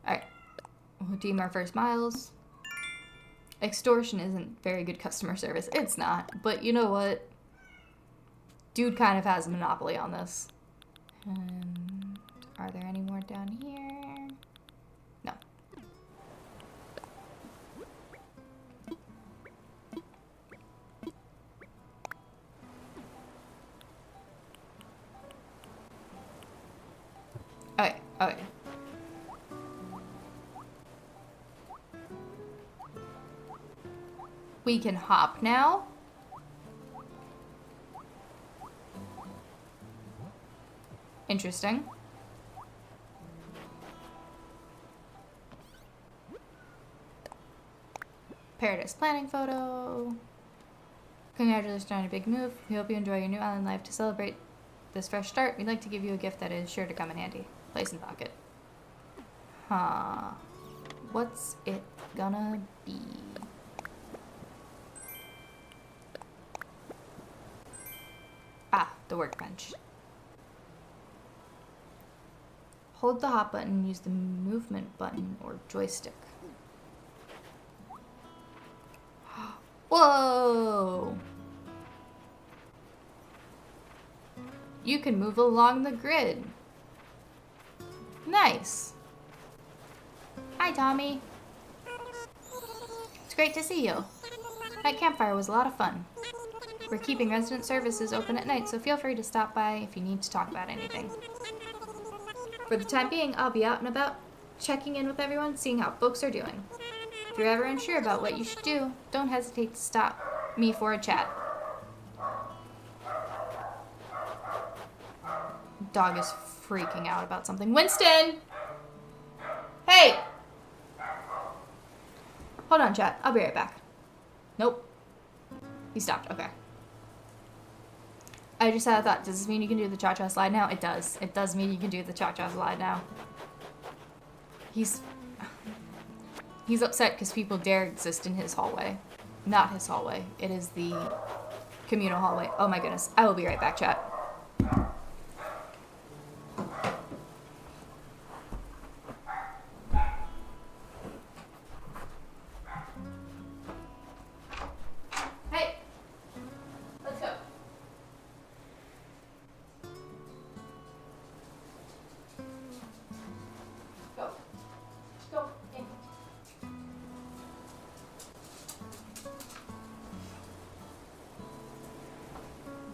Speaker 1: Alright, we'll redeem our first miles. Extortion isn't very good customer service. It's not, but you know what? Dude kind of has a monopoly on this. And are there any more down here? No. Okay, okay. We can hop now. Interesting. Paradise planning photo. Congratulations on your big move. We hope you enjoy your new island life. To celebrate this fresh start, we'd like to give you a gift that is sure to come in handy. Place in pocket. Huh. What's it gonna be? Ah, the workbench. Hold the hop button and use the movement button or joystick. Whoa! You can move along the grid. Nice. Hi, Tommy. It's great to see you. That campfire was a lot of fun. We're keeping resident services open at night, so feel free to stop by if you need to talk about anything. For the time being, I'll be out and about, checking in with everyone, seeing how folks are doing. If you're ever unsure about what you should do, don't hesitate to stop me for a chat. Dog is freaking out about something. Winston! Hey! Hold on, chat. I'll be right back. Nope. He stopped. Okay. I just had a thought. Does this mean you can do the cha-cha slide now? It does. It does mean you can do the cha-cha slide now. He's upset because people dare exist in his hallway. Not his hallway. It is the communal hallway. Oh my goodness. I will be right back, chat.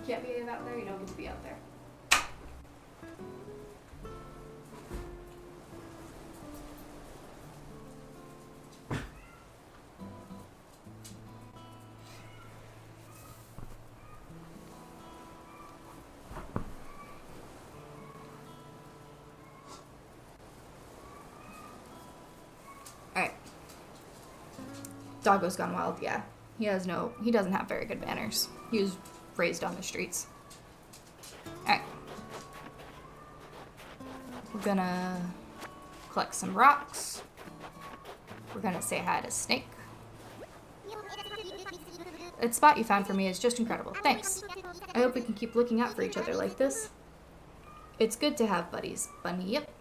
Speaker 1: Can't be out there, you don't get to be out there. Doggo's Gone Wild, yeah. He doesn't have very good manners. He was raised on the streets. Alright. We're gonna collect some rocks. We're gonna say hi to Snake. That spot you found for me is just incredible. Thanks. I hope we can keep looking out for each other like this. It's good to have buddies, Bunny. Yep.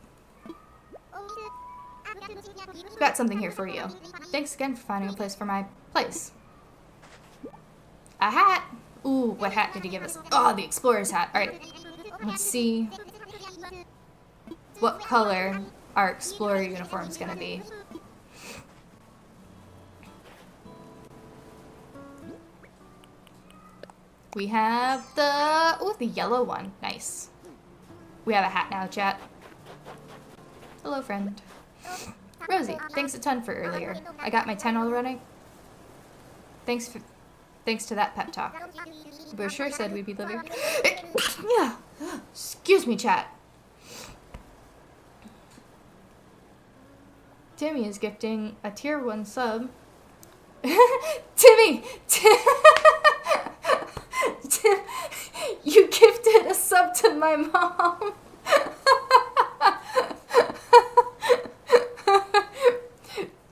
Speaker 1: Got something here for you. Thanks again for finding a place for my place. A hat! Ooh, what hat did he give us? Oh, the explorer's hat. Alright. Let's see what color our explorer uniform's gonna be. We have the yellow one. Nice. We have a hat now, chat. Hello, friend. Rosie, thanks a ton for earlier. I got my 10 all running. Thanks to that pep talk. The brochure said we'd be living. Yeah. Excuse me, chat. Timmy is gifting a tier 1 sub. Timmy! You gifted a sub to my mom.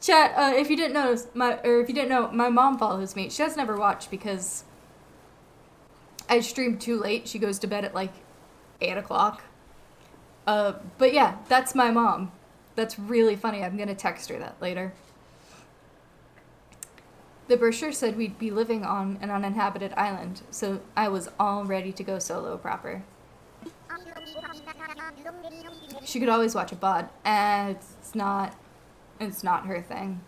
Speaker 1: Chat, if you didn't know, my mom follows me. She does never watch because I stream too late. She goes to bed at like 8 o'clock. But yeah, that's my mom. That's really funny. I'm gonna text her that later. The brochure said we'd be living on an uninhabited island, so I was all ready to go solo proper. She could always watch a VOD, and it's not her thing.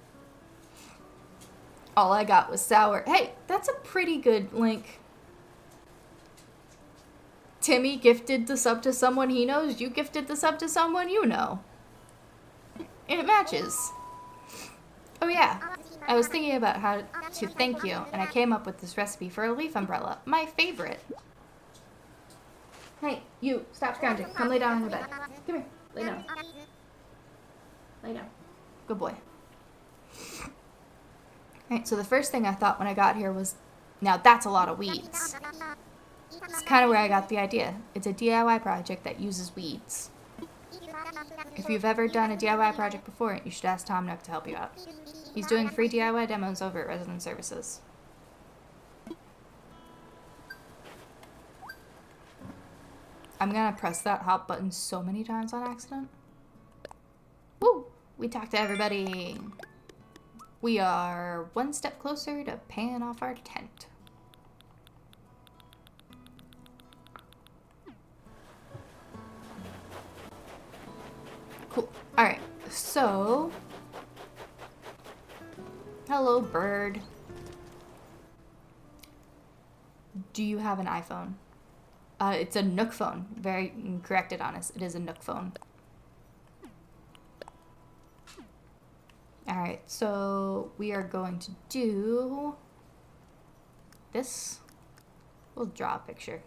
Speaker 1: All I got was sour. Hey, that's a pretty good link. Timmy gifted the sub to someone he knows. You gifted the sub to someone you know. It matches. Oh yeah, I was thinking about how to thank you, and I came up with this recipe for a leaf umbrella. My favorite. Hey, you, stop scrounging. Come lay down on the bed. Come here, lay down. Lay down. Good boy. Alright, so the first thing I thought when I got here was, now that's a lot of weeds. It's kind of where I got the idea. It's a DIY project that uses weeds. If you've ever done a DIY project before, you should ask Tom Nook to help you out. He's doing free DIY demos over at Resident Services. I'm gonna press that hop button so many times on accident. Woo! We talked to everybody. We are one step closer to paying off our tent. Cool. Alright, so... Hello, bird. Do you have an iPhone? It's a Nook phone. Very corrected on us. It is a Nook phone. Alright, so we are going to do this. We'll draw a picture.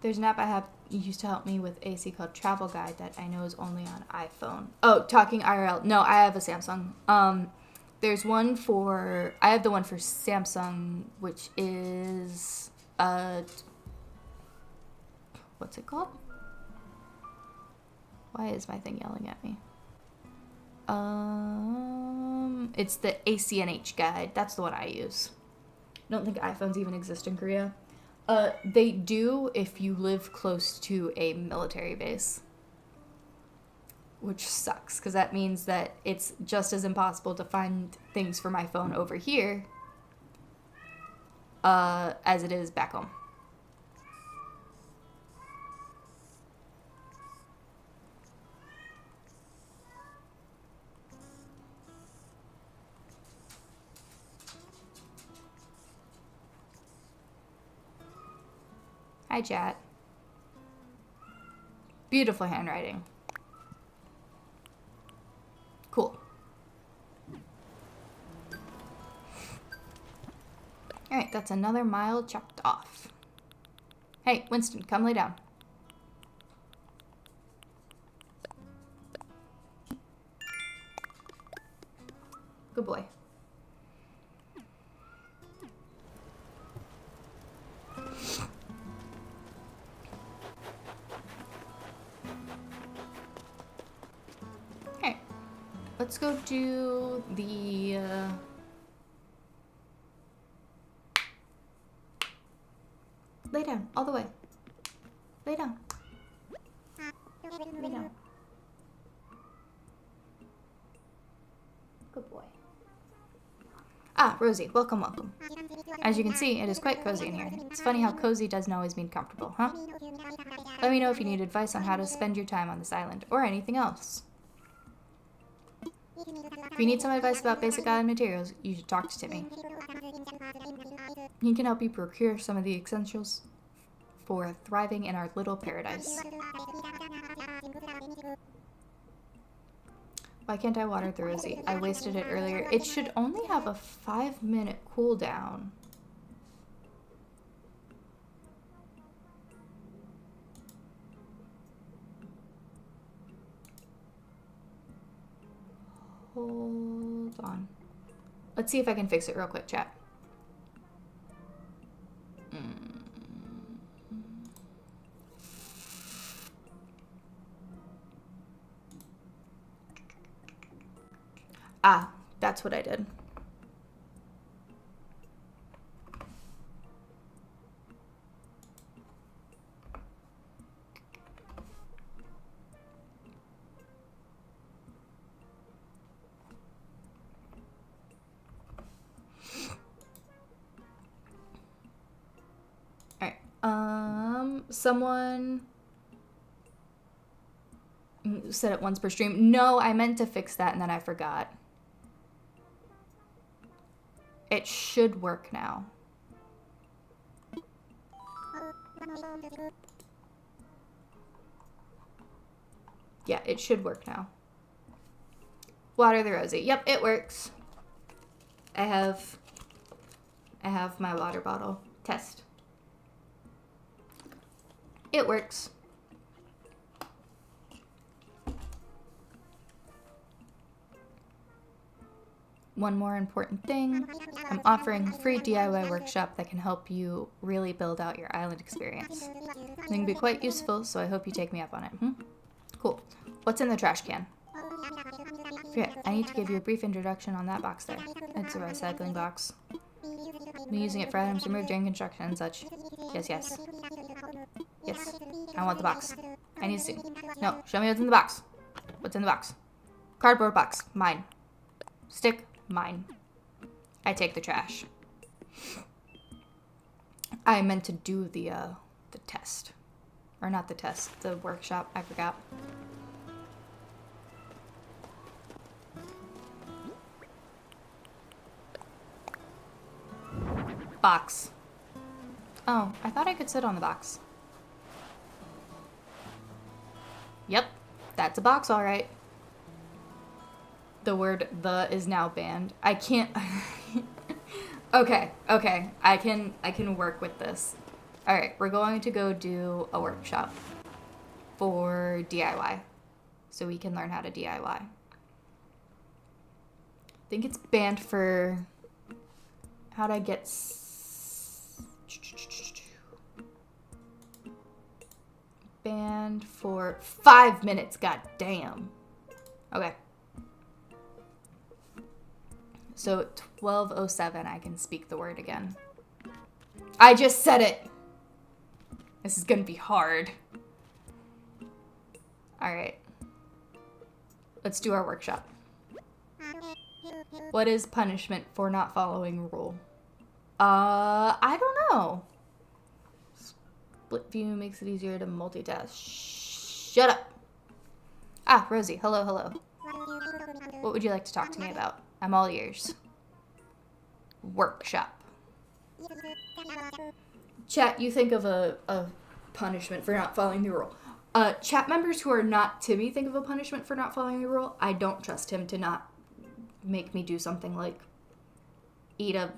Speaker 1: There's an app I have used to help me with AC called Travel Guide that I know is only on iPhone. Oh, talking IRL. No, I have a Samsung. There's one for... I have the one for Samsung, which is... what's it called? Why is my thing yelling at me? It's the ACNH guide. That's the one I use. I don't think iPhones even exist in Korea. They do if you live close to a military base. Which sucks, because that means that it's just as impossible to find things for my phone over here as it is back home. Hi, chat. Beautiful handwriting. Okay, that's another mile checked off. Hey, Winston, come lay down. Good boy. Okay, let's go do the... Lay down, all the way. Lay down. Lay down. Good boy. Ah, Rosie, welcome, welcome. As you can see, it is quite cozy in here. It's funny how cozy doesn't always mean comfortable, huh? Let me know if you need advice on how to spend your time on this island, or anything else. If you need some advice about basic island materials, you should talk to Timmy. He can help you procure some of the essentials for thriving in our little paradise. Why can't I water the Rosie? I wasted it earlier. It should only have a 5-minute cooldown. Hold on. Let's see if I can fix it real quick, chat. Ah, that's what I did. Someone said it once per stream. No, I meant to fix that and then I forgot. It should work now. Yeah, it should work now. Water the Rosie. Yep, it works. I have my water bottle. Test. It works. One more important thing. I'm offering a free DIY workshop that can help you really build out your island experience. It can be quite useful, so I hope you take me up on it. Cool. What's in the trash can? Yeah, I need to give you a brief introduction on that box there. It's a recycling box. I've been using it for items removed during construction and such. Yes, yes. Yes. I want the box. I need to see. No, show me what's in the box. What's in the box? Cardboard box. Mine. Stick. Mine. I take the trash. I meant to do the test. Or not the test, the workshop. I forgot. Box. Oh, I thought I could sit on the box. Yep, that's a box, all right. The word "the" is now banned. I can't. Okay. I can work with this. All right, we're going to go do a workshop for DIY, so we can learn how to DIY. I think it's banned for. How'd I get? Banned for 5 minutes. God damn. Okay. So 12:07, I can speak the word again. I just said it. This is gonna be hard. All right. Let's do our workshop. What is punishment for not following rule? I don't know. Split view makes it easier to multitask. Shut up. Ah, Rosie. Hello. What would you like to talk to me about? I'm all ears. Workshop. Chat, you think of a punishment for not following the rule. Chat members who are not Timmy think of a punishment for not following the rule. I don't trust him to not make me do something like eat a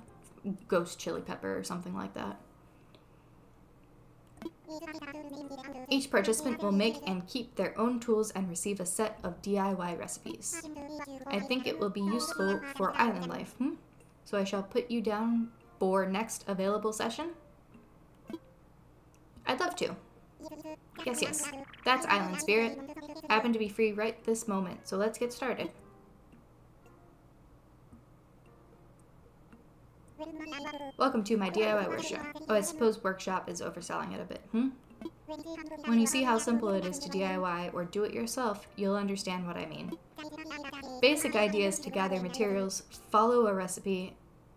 Speaker 1: ghost chili pepper or something like that. Each participant will make and keep their own tools and receive a set of DIY recipes. I think it will be useful for island life. So I shall put you down for next available session? I'd love to. Yes. That's island spirit. I happen to be free right this moment, so let's get started. Welcome to my DIY workshop. Oh, I suppose workshop is overselling it a bit. When you see how simple it is to DIY or do it yourself, you'll understand what I mean. Basic idea is to gather materials, follow a recipe,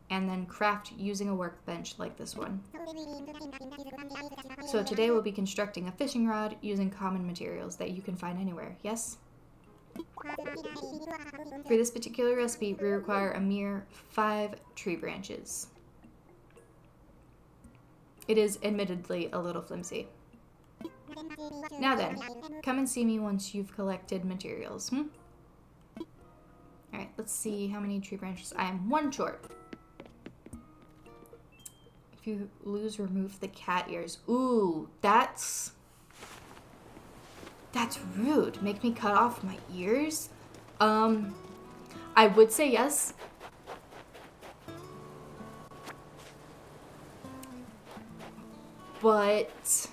Speaker 1: and then craft using a workbench like this one. So today we'll be constructing a fishing rod using common materials that you can find anywhere, yes? For this particular recipe, we require a mere 5 tree branches. It is admittedly a little flimsy. Now then, come and see me once you've collected materials, Alright, let's see how many tree branches. I am 1 short. If you lose, remove the cat ears. Ooh, that's rude. Make me cut off my ears? I would say yes. But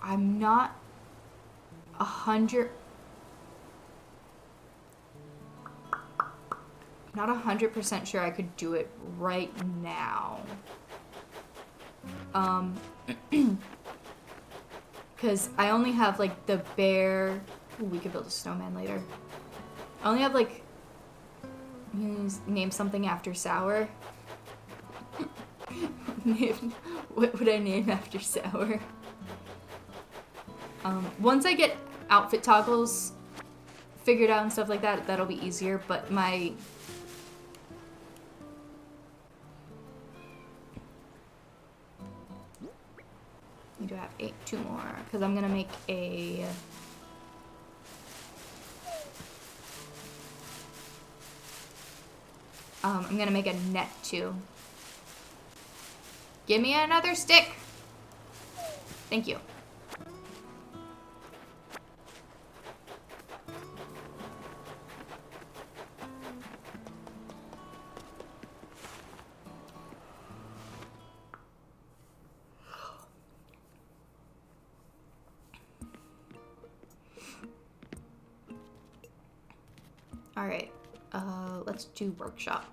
Speaker 1: I'm not 100% sure I could do it right now. Because I only have, like, the bare... Ooh, we could build a snowman later. I only have, like... Name something after sour. What would I name after sour? Once I get outfit toggles figured out and stuff like that, that'll be easier, but my... We do have 2 more, because I'm gonna make a... I'm gonna make a net too. Give me another stick! Thank you. Alright, let's do workshop.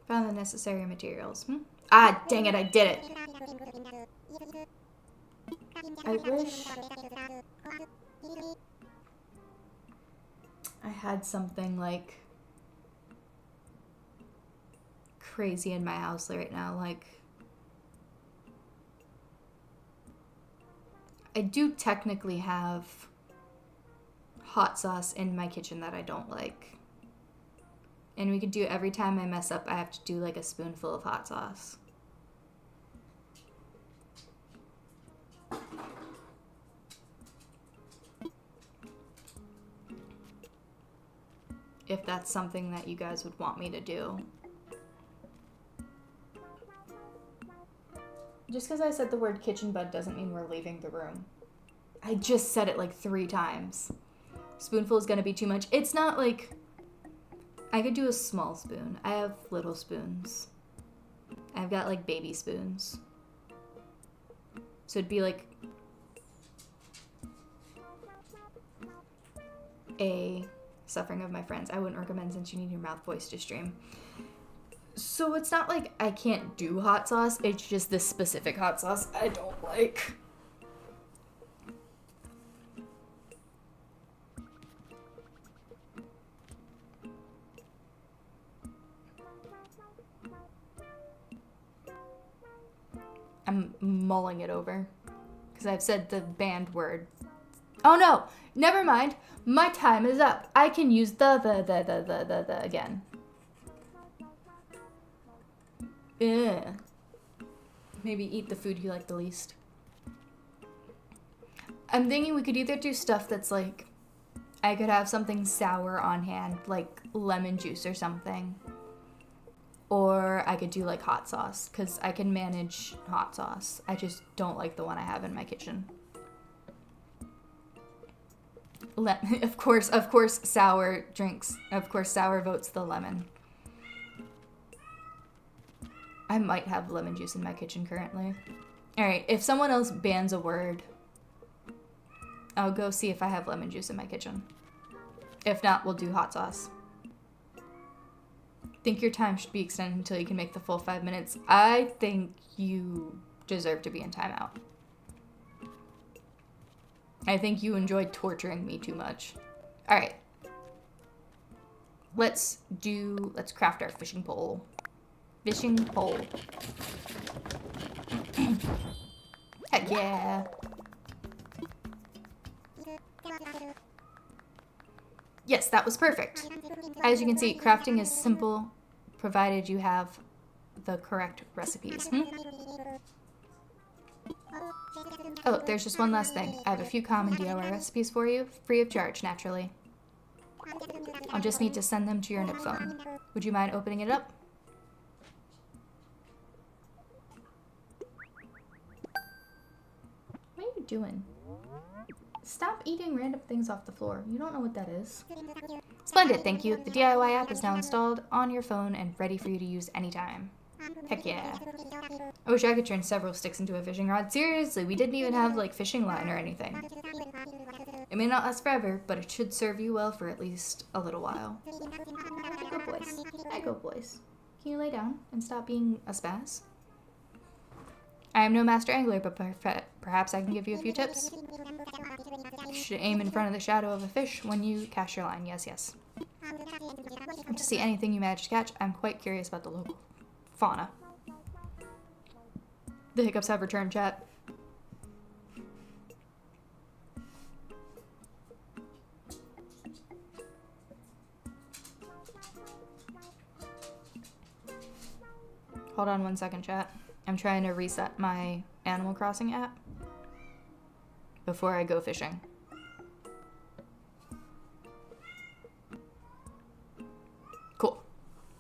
Speaker 1: Found the necessary materials. Ah, dang it, I did it! I wish I had something, like, crazy in my house right now, like... I do technically have hot sauce in my kitchen that I don't like. And we could do, every time I mess up, I have to do like a spoonful of hot sauce. If that's something that you guys would want me to do. Just because I said the word kitchen bud doesn't mean we're leaving the room. I just said it like 3 times. Spoonful is gonna be too much. It's not like... I could do a small spoon. I have little spoons. I've got like baby spoons. So it'd be like a suffering of my friends. I wouldn't recommend since you need your mouth voice to stream. So it's not like I can't do hot sauce. It's just this specific hot sauce I don't like. I'm mulling it over because I've said the banned word. Oh no, never mind. My time is up. I can use the again. Yeah. Maybe eat the food you like the least. I'm thinking we could either do stuff that's like, I could have something sour on hand, like lemon juice or something. Or I could do like hot sauce, because I can manage hot sauce. I just don't like the one I have in my kitchen. Of course, sour drinks. Of course, sour votes the lemon. I might have lemon juice in my kitchen currently. Alright, if someone else bans a word, I'll go see if I have lemon juice in my kitchen. If not, we'll do hot sauce. Think your time should be extended until you can make the full 5 minutes. I think you deserve to be in timeout. I think you enjoy torturing me too much. Alright. Let's craft our fishing pole. Fishing pole. Heck yeah. Yes, that was perfect. As you can see, crafting is simple, provided you have the correct recipes. Oh, there's just one last thing. I have a few common DIY recipes for you, free of charge, naturally. I'll just need to send them to your Nook phone. Would you mind opening it up? What are you doing? Stop eating random things off the floor. You don't know what that is. Splendid, thank you. The DIY app is now installed on your phone and ready for you to use anytime. Heck yeah. I wish I could turn several sticks into a fishing rod. Seriously, we didn't even have, like, fishing line or anything. It may not last forever, but it should serve you well for at least a little while. I go, boys. I go, boys. Can you lay down and stop being a spaz? I am no master angler, but perhaps I can give you a few tips. You should aim in front of the shadow of a fish when you cast your line. Yes, yes. To see anything you manage to catch, I'm quite curious about the local fauna. The hiccups have returned, chat. Hold on 1 second, chat. I'm trying to reset my Animal Crossing app before I go fishing. Cool.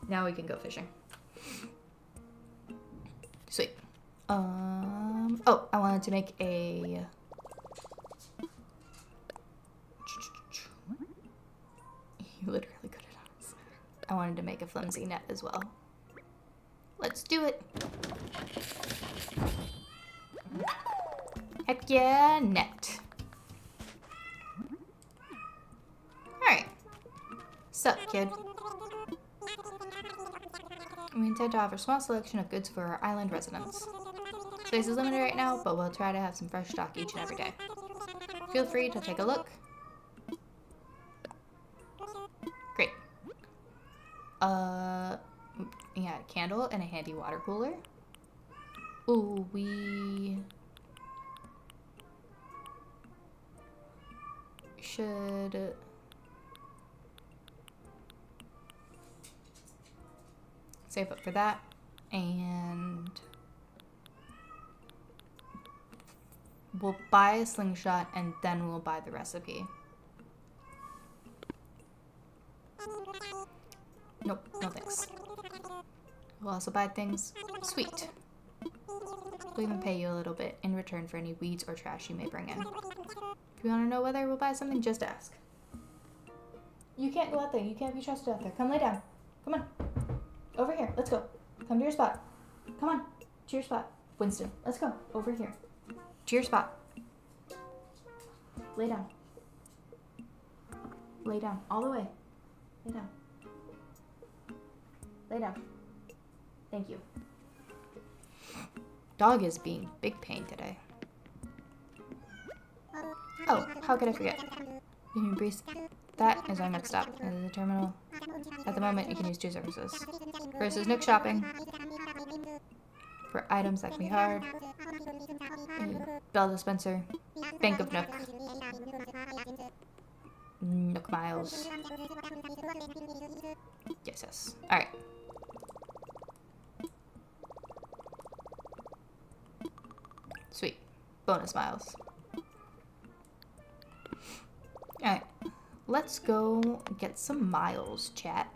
Speaker 1: Now we can go fishing. Sweet. Oh, I wanted to make a... You literally could have done this. I wanted to make a flimsy net as well. Let's do it. Heck yeah, net. Alright. Sup, kid? We intend to offer a small selection of goods for our island residents. Space is limited right now, but we'll try to have some fresh stock each and every day. Feel free to take a look. Great. Yeah, a candle and a handy water cooler. Ooh, we should save up for that, and we'll buy a slingshot and then we'll buy the recipe. Nope, no thanks. We'll also buy things. Sweet. We'll even pay you a little bit in return for any weeds or trash you may bring in. If you want to know whether we'll buy something, just ask. You can't go out there. You can't be trusted out there. Come lay down. Come on. Over here. Let's go. Come to your spot. Come on. To your spot. Winston, let's go. Over here. To your spot. Lay down. Lay down. All the way. Lay down. Lay down. Thank you. Dog is being big pain today. Oh, how could I forget? You can breeze. That is our next stop. It is a terminal. At the moment, you can use 2 services. First is Nook shopping. For items that can be hard. Bell dispenser. Bank of Nook. Nook miles. Yes, yes. Alright. Sweet. Bonus miles. Alright. let's go get some miles, chat.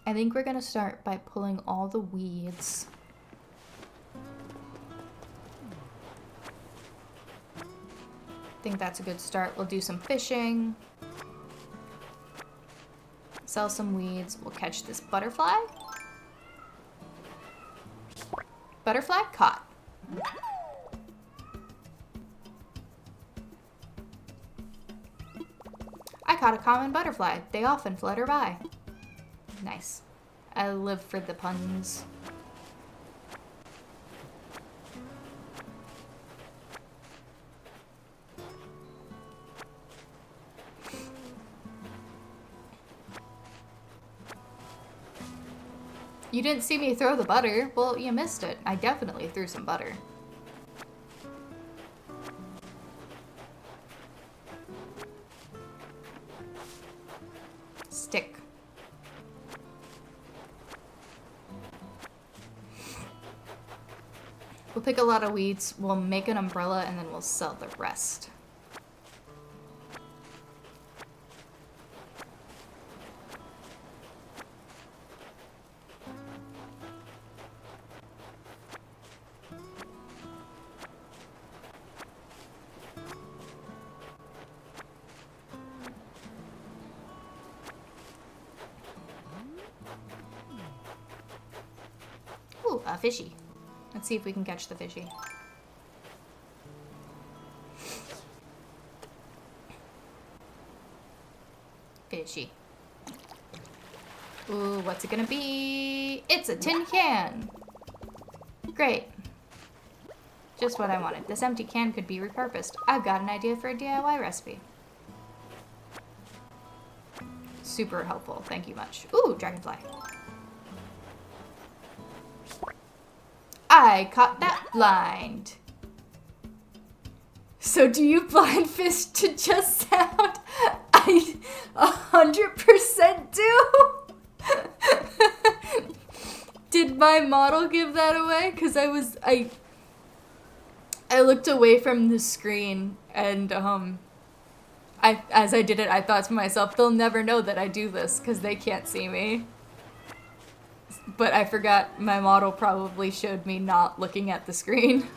Speaker 1: I think we're gonna start by pulling all the weeds. I think that's a good start. We'll do some fishing. Sell some weeds. We'll catch this butterfly. Butterfly caught. I caught a common butterfly. They often flutter by. Nice. I live for the puns. You didn't see me throw the butter. Well, you missed it. I definitely threw some butter. Stick. We'll pick a lot of weeds, we'll make an umbrella, and then we'll sell the rest. Ooh, a fishy. Let's see if we can catch the fishy. Fishy. Ooh, what's it gonna be? It's a tin can! Great. Just what I wanted. This empty can could be repurposed. I've got an idea for a DIY recipe. Super helpful. Thank you much. Ooh, dragonfly. I caught that blind. So do you blind fish to just sound? I 100% do. Did my model give that away? Because I looked away from the screen and as I did it, I thought to myself, they'll never know that I do this because they can't see me. But I forgot my model probably showed me not looking at the screen.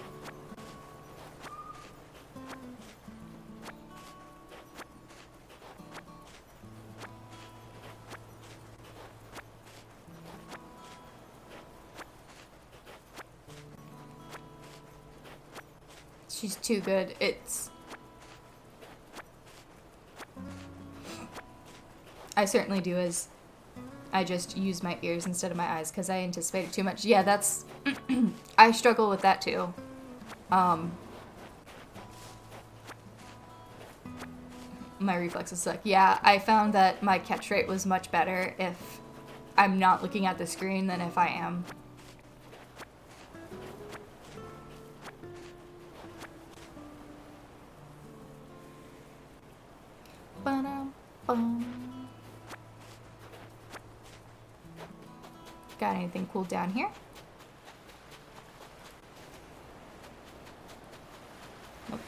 Speaker 1: She's too good. I certainly do as I just use my ears instead of my eyes because I anticipated too much. Yeah, that's... I struggle with that too. My reflexes suck. Yeah, I found that my catch rate was much better if I'm not looking at the screen than if I am. Ba-dum-bum. Got anything cool down here? Nope.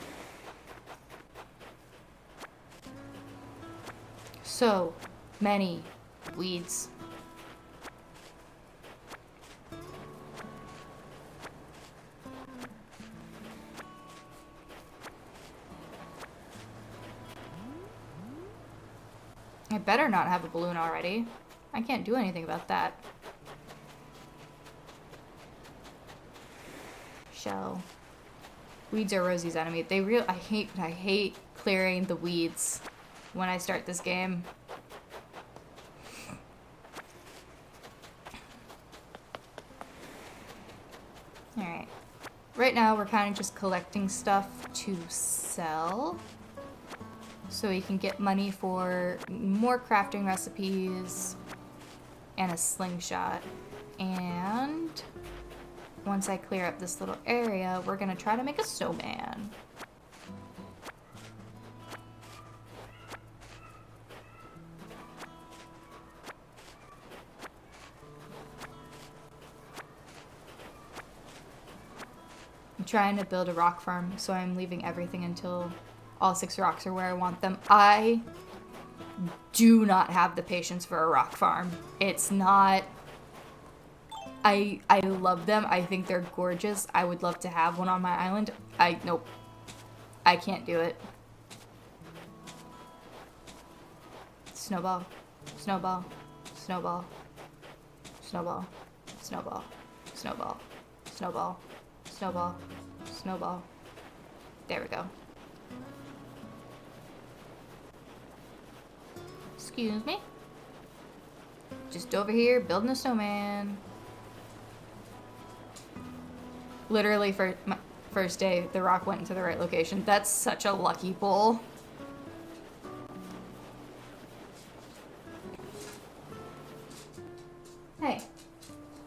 Speaker 1: So many weeds. I better not have a balloon already. I can't do anything about that. Shell. Weeds are Rosie's enemy. I hate clearing the weeds when I start this game. Alright. Right now we're kind of just collecting stuff to sell. So we can get money for more crafting recipes and a slingshot. And once I clear up this little area, we're gonna try to make a snowman. I'm trying to build a rock farm, so I'm leaving everything until all 6 rocks are where I want them. I do not have the patience for a rock farm. It's not... I love them. I think they're gorgeous. I would love to have one on my island. Nope. I can't do it. Snowball. Snowball. Snowball. Snowball. Snowball. Snowball. Snowball. Snowball. Snowball. There we go. Excuse me. Just over here building a snowman. Literally for my first day, the rock went into the right location. That's such a lucky pull. Hey,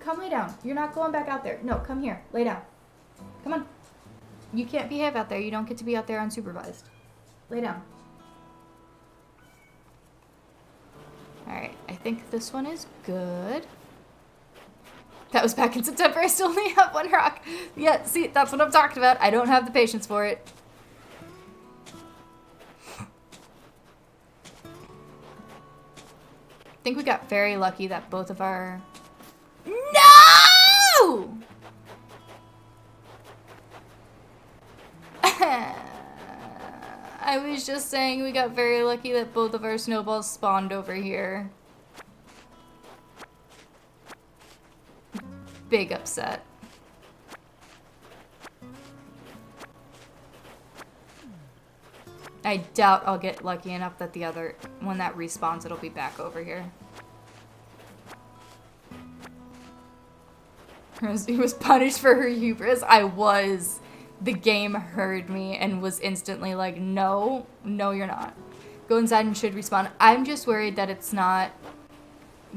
Speaker 1: come lay down. You're not going back out there. No, come here. Lay down. Come on. You can't behave out there. You don't get to be out there unsupervised. Lay down. Alright, I think this one is good. That was back in September. I still only have 1 rock. Yeah, see, that's what I'm talking about. I don't have the patience for it. I think we got very lucky that both of our... No! I was just saying we got very lucky that both of our snowballs spawned over here. Big upset. I doubt I'll get lucky enough that the other, when that respawns, it'll be back over here. Rosie was punished for her hubris. I was. The game heard me and was instantly like, no, no you're not. Go inside and should respawn. I'm just worried that it's not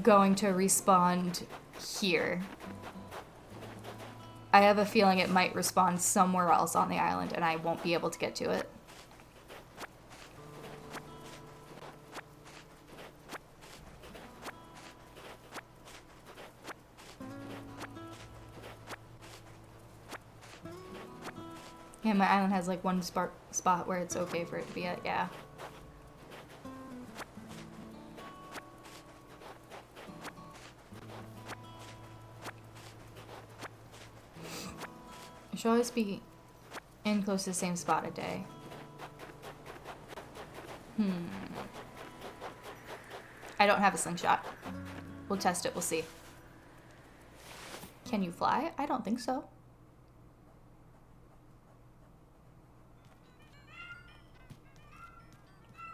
Speaker 1: going to respawn here. I have a feeling it might respawn somewhere else on the island and I won't be able to get to it. Yeah, my island has like one spot where it's okay for it to be at, yeah. I should always be in close to the same spot a day. I don't have a slingshot. We'll test it, we'll see. Can you fly? I don't think so.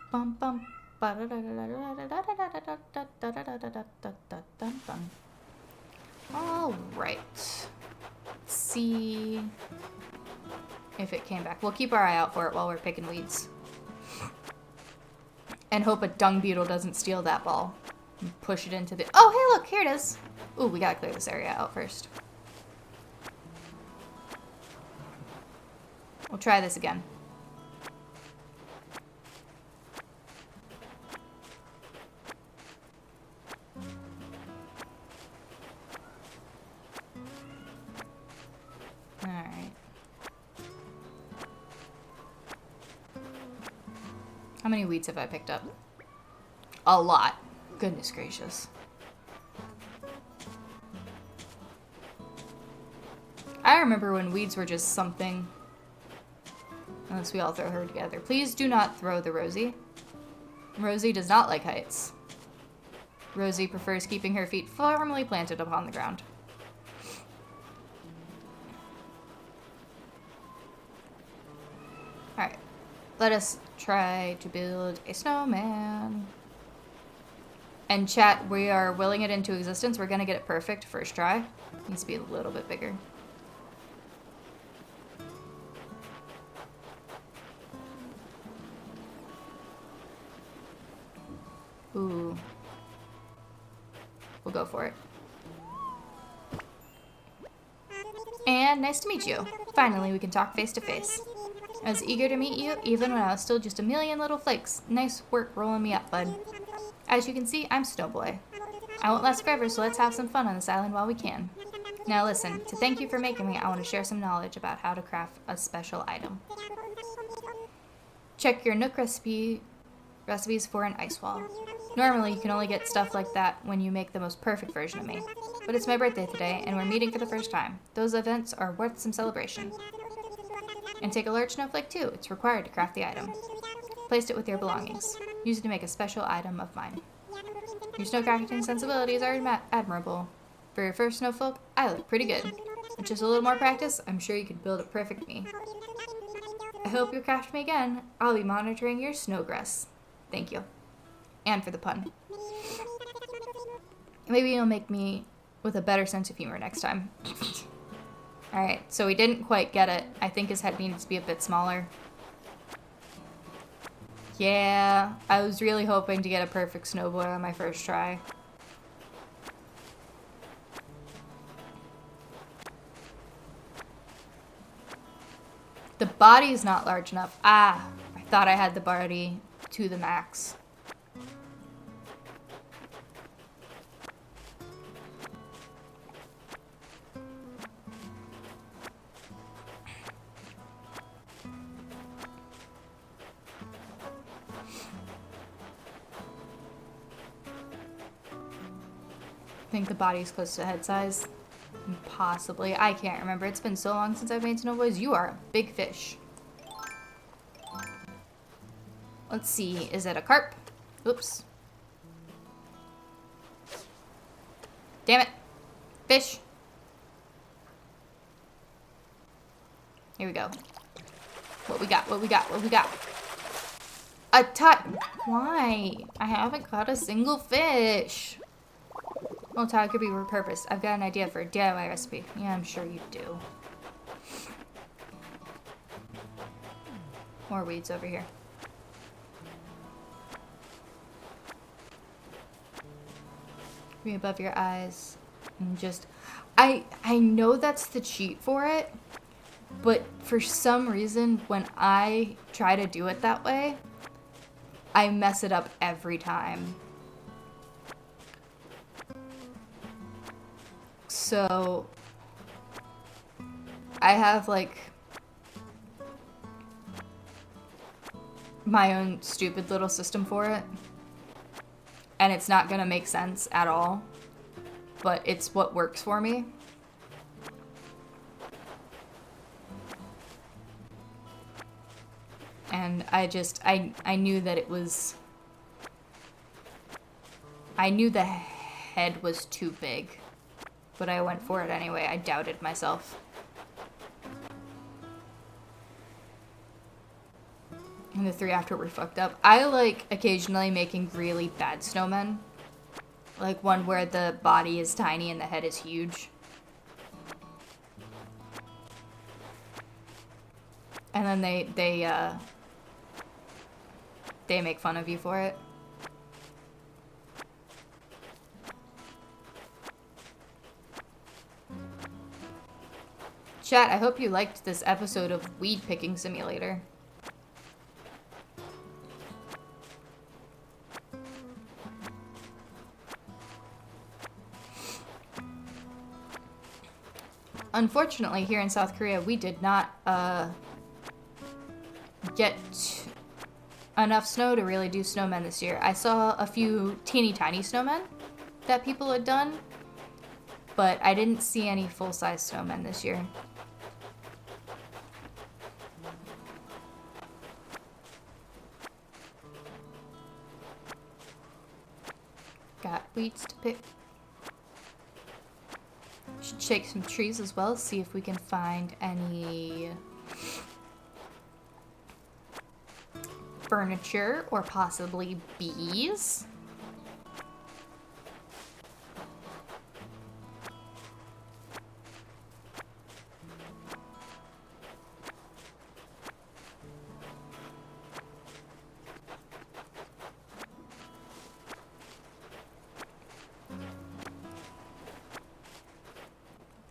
Speaker 1: Bum bum. All right. Let's see if it came back. We'll keep our eye out for it while we're picking weeds. And hope a dung beetle doesn't steal that ball. And push it into the... Oh, hey, look, here it is. Ooh, we gotta clear this area out first. We'll try this again. Alright. How many weeds have I picked up? A lot. Goodness gracious. I remember when weeds were just something. Unless we all throw her together. Please do not throw the Rosie. Rosie does not like heights. Rosie prefers keeping her feet firmly planted upon the ground. Alright. Let us try to build a snowman. And chat, we are willing it into existence. We're gonna get it perfect first try. Needs to be a little bit bigger. Ooh. We'll go for it. And nice to meet you. Finally, we can talk face to face. I was eager to meet you, even when I was still just a million little flakes. Nice work rolling me up, bud. As you can see, I'm Snowboy. I won't last forever, so let's have some fun on this island while we can. Now listen, to thank you for making me, I want to share some knowledge about how to craft a special item. Check your Nook recipes for an ice wall. Normally, you can only get stuff like that when you make the most perfect version of me. But it's my birthday today, and we're meeting for the first time. Those events are worth some celebration. And take a large snowflake too. It's required to craft the item. Place it with your belongings. Use it to make a special item of mine. Your snowcrafting sensibilities are admirable. For your first snowflake, I look pretty good. With just a little more practice, I'm sure you could build a perfect me. I hope you'll craft me again. I'll be monitoring your snowgrass. Thank you. And for the pun. Maybe you'll make me with a better sense of humor next time. Alright, so we didn't quite get it. I think his head needs to be a bit smaller. Yeah, I was really hoping to get a perfect snowboy on my first try. The body is not large enough. Ah, I thought I had the body to the max. I think the body's close to head size. Possibly. I can't remember. It's been so long since I've made snowboys. You are a big fish. Let's see. Is it a carp? Oops. Damn it. Fish. Here we go. What we got? What we got? What we got? A tot. Why? I haven't caught a single fish. Well, Todd could be repurposed. I've got an idea for a DIY recipe. Yeah, I'm sure you do. More weeds over here. Be above your eyes. And just... I know that's the cheat for it. But for some reason, when I try to do it that way, I mess it up every time. So, I have, like, my own stupid little system for it. And it's not gonna make sense at all. But it's what works for me. And I knew that it was... I knew the head was too big. But I went for it anyway. I doubted myself. And the three after were fucked up. I like occasionally making really bad snowmen. Like one where the body is tiny and the head is huge. And then they make fun of you for it. Chat, I hope you liked this episode of Weed Picking Simulator. Unfortunately, here in South Korea, we did not get enough snow to really do snowmen this year. I saw a few teeny tiny snowmen that people had done, but I didn't see any full-size snowmen this year. Got weeds to pick. Should shake some trees as well, see if we can find any furniture or possibly bees.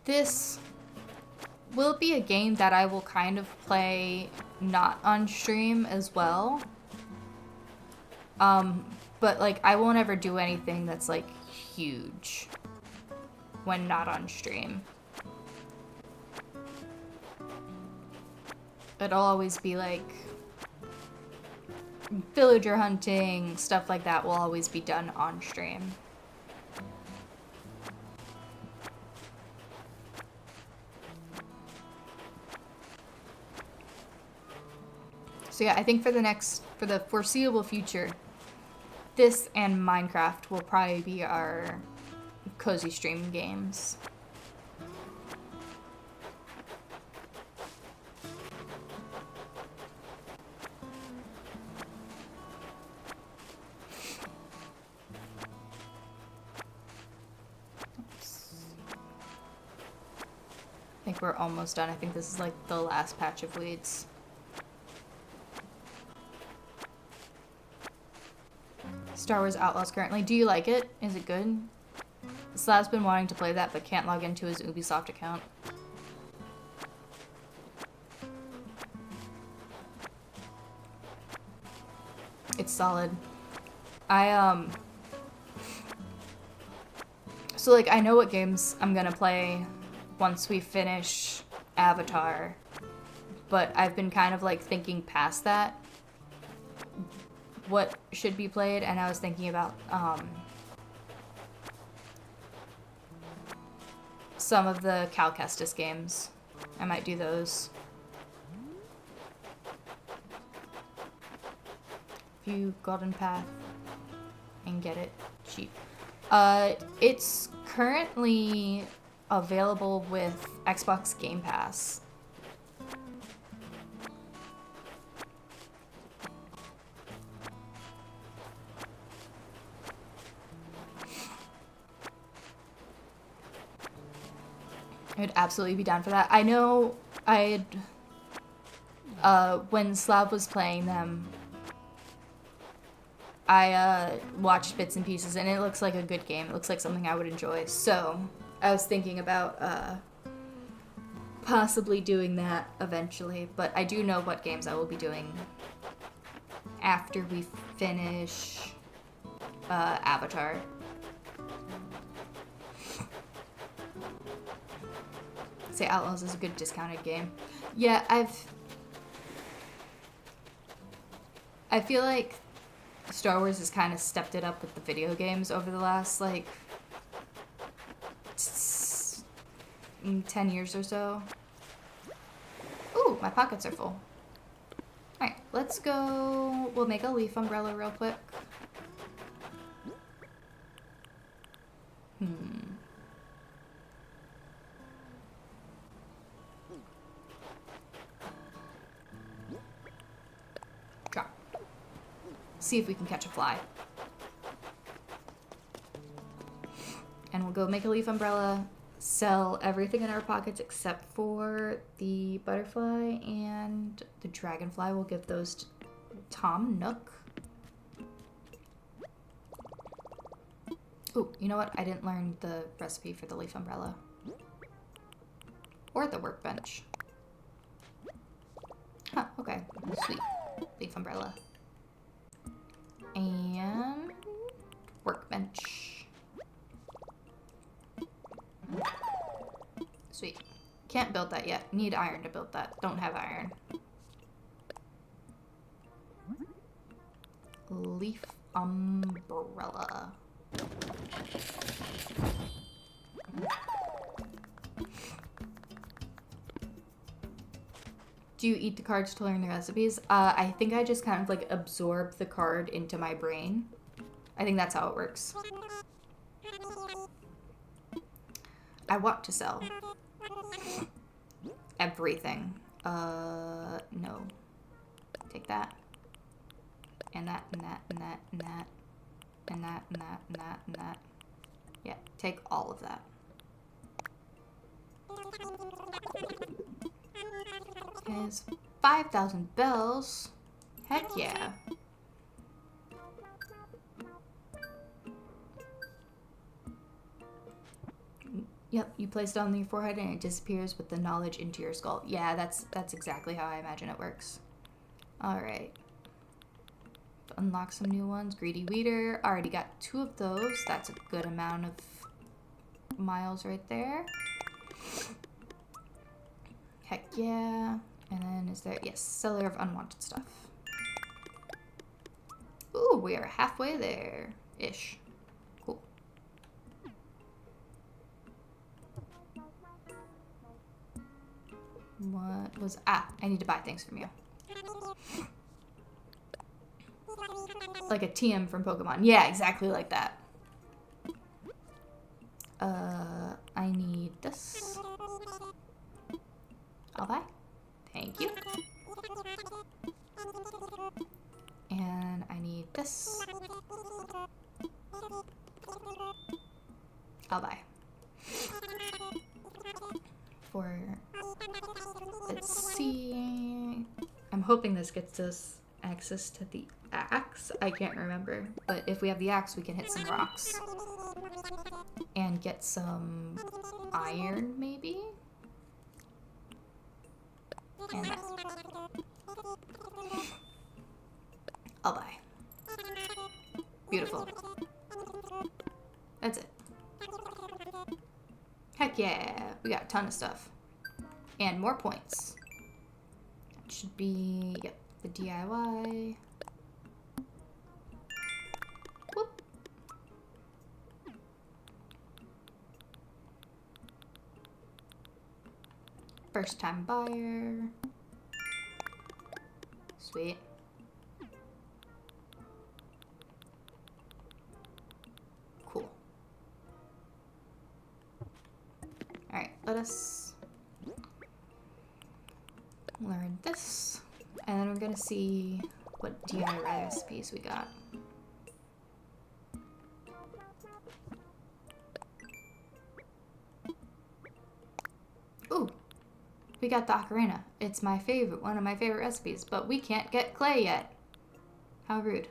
Speaker 1: This will be a game that I will kind of play not on stream as well. But like I won't ever do anything that's like huge when not on stream. It'll always be like villager hunting, stuff like that will always be done on stream. So yeah, I think for the foreseeable future, this and Minecraft will probably be our cozy stream games. I think we're almost done. I think this is like the last patch of weeds. Star Wars Outlaws currently. Do you like it? Is it good? Slav's been wanting to play that but can't log into his Ubisoft account. It's solid. So like I know what games I'm gonna play once we finish Avatar, but I've been kind of like thinking past that. What should be played, and I was thinking about some of the Cal Kestis games. I might do those. View Golden Path and get it cheap. It's currently available with Xbox Game Pass. I would absolutely be down for that. I know when Slav was playing them, I watched bits and pieces, and it looks like a good game. It looks like something I would enjoy. So I was thinking about possibly doing that eventually, but I do know what games I will be doing after we finish Avatar. Say Outlaws is a good discounted game. Yeah, I feel like Star Wars has kind of stepped it up with the video games over the last, like, 10 years or so. Ooh, my pockets are full. Alright, let's go. We'll make a leaf umbrella real quick. Drop. See if we can catch a fly. And we'll go make a leaf umbrella, sell everything in our pockets except for the butterfly and the dragonfly. We'll give those to Tom Nook. Ooh, you know what? I didn't learn the recipe for the leaf umbrella. Or the workbench. Huh, okay. Sweet. Leaf umbrella. And workbench. Sweet. Can't build that yet. Need iron to build that. Don't have iron. Leaf umbrella. Do you eat the cards to learn the recipes? I think I just kind of like absorb the card into my brain. I think that's how it works. I want to sell everything. No. Take that. And that, and that, and that, and that. And that, and that, and that, and that. Yeah, take all of that. Is 5,000 bells. Heck yeah. Yep, you place it on your forehead and it disappears with the knowledge into your skull. Yeah, that's exactly how I imagine it works. Alright. Unlock some new ones. Greedy Weeder. Already got 2 of those. That's a good amount of miles right there. Heck yeah. And then is there, yes, seller of unwanted stuff. Ooh, we are halfway there-ish. Cool. What was... Ah, I need to buy things from you. Like a TM from Pokemon. Yeah, exactly like that. I need this. I'll buy. Thank you. And I need this. I'll buy. For... Let's see... I'm hoping this gets us access to the axe. I can't remember. But if we have the axe, we can hit some rocks. And get some iron, maybe? And that. I'll buy. Beautiful. That's it. Heck yeah! We got a ton of stuff. And more points. That should be, yep, the DIY. Whoop. First time buyer. Sweet. Cool. Alright, let us learn this. And then we're gonna see what DIY recipes we got. Ooh! We got the ocarina. It's my favorite, one of my favorite recipes, but we can't get clay yet. How rude.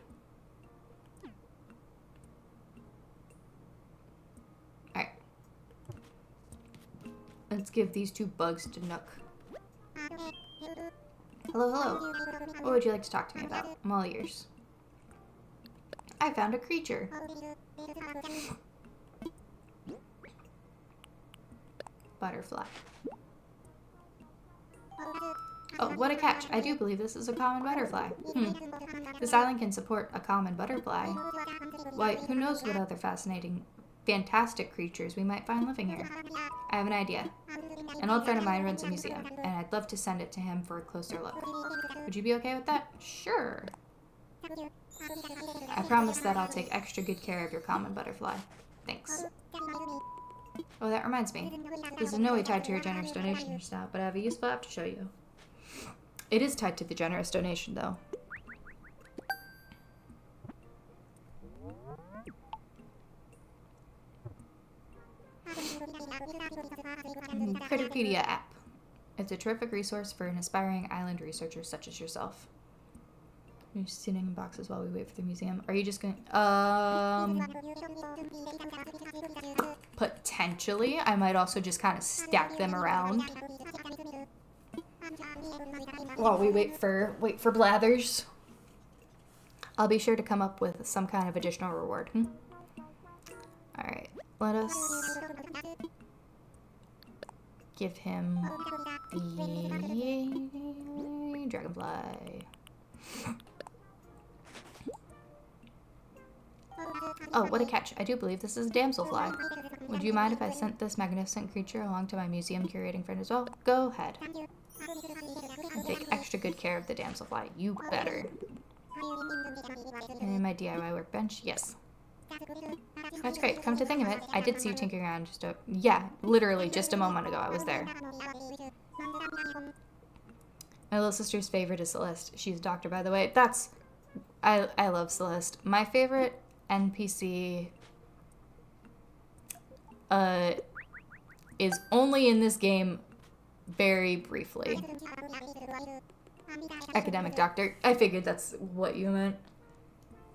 Speaker 1: Alright. Let's give these two bugs to Nook. Hello, hello. What would you like to talk to me about? I'm all ears. I found a creature. Butterfly. Oh, what a catch. I do believe this is a common butterfly. This island can support a common butterfly. Why, who knows what other fantastic creatures we might find living here. I have an idea. An old friend of mine runs a museum, and I'd love to send it to him for a closer look. Would you be okay with that? Sure. I promise that I'll take extra good care of your common butterfly. Thanks. Oh, that reminds me. This is no way tied to your generous donation just now, but I have a useful app to show you. It is tied to the generous donation, though. Critterpedia app. It's a terrific resource for an aspiring island researcher such as yourself. You're sitting in boxes while we wait for the museum. Are you just going to... Potentially. I might also just kind of stack them around while we wait for Blathers. I'll be sure to come up with some kind of additional reward. Alright, let us give him the dragonfly. Oh, what a catch. I do believe this is a damselfly. Would you mind if I sent this magnificent creature along to my museum curating friend as well? Go ahead. And take extra good care of the damselfly. You better. And my DIY workbench? Yes. That's great. Come to think of it, I did see you tinkering around yeah, literally just a moment ago I was there. My little sister's favorite is Celeste. She's a doctor, by the way. I love Celeste. My favorite NPC is only in this game very briefly. Academic doctor. I figured that's what you meant.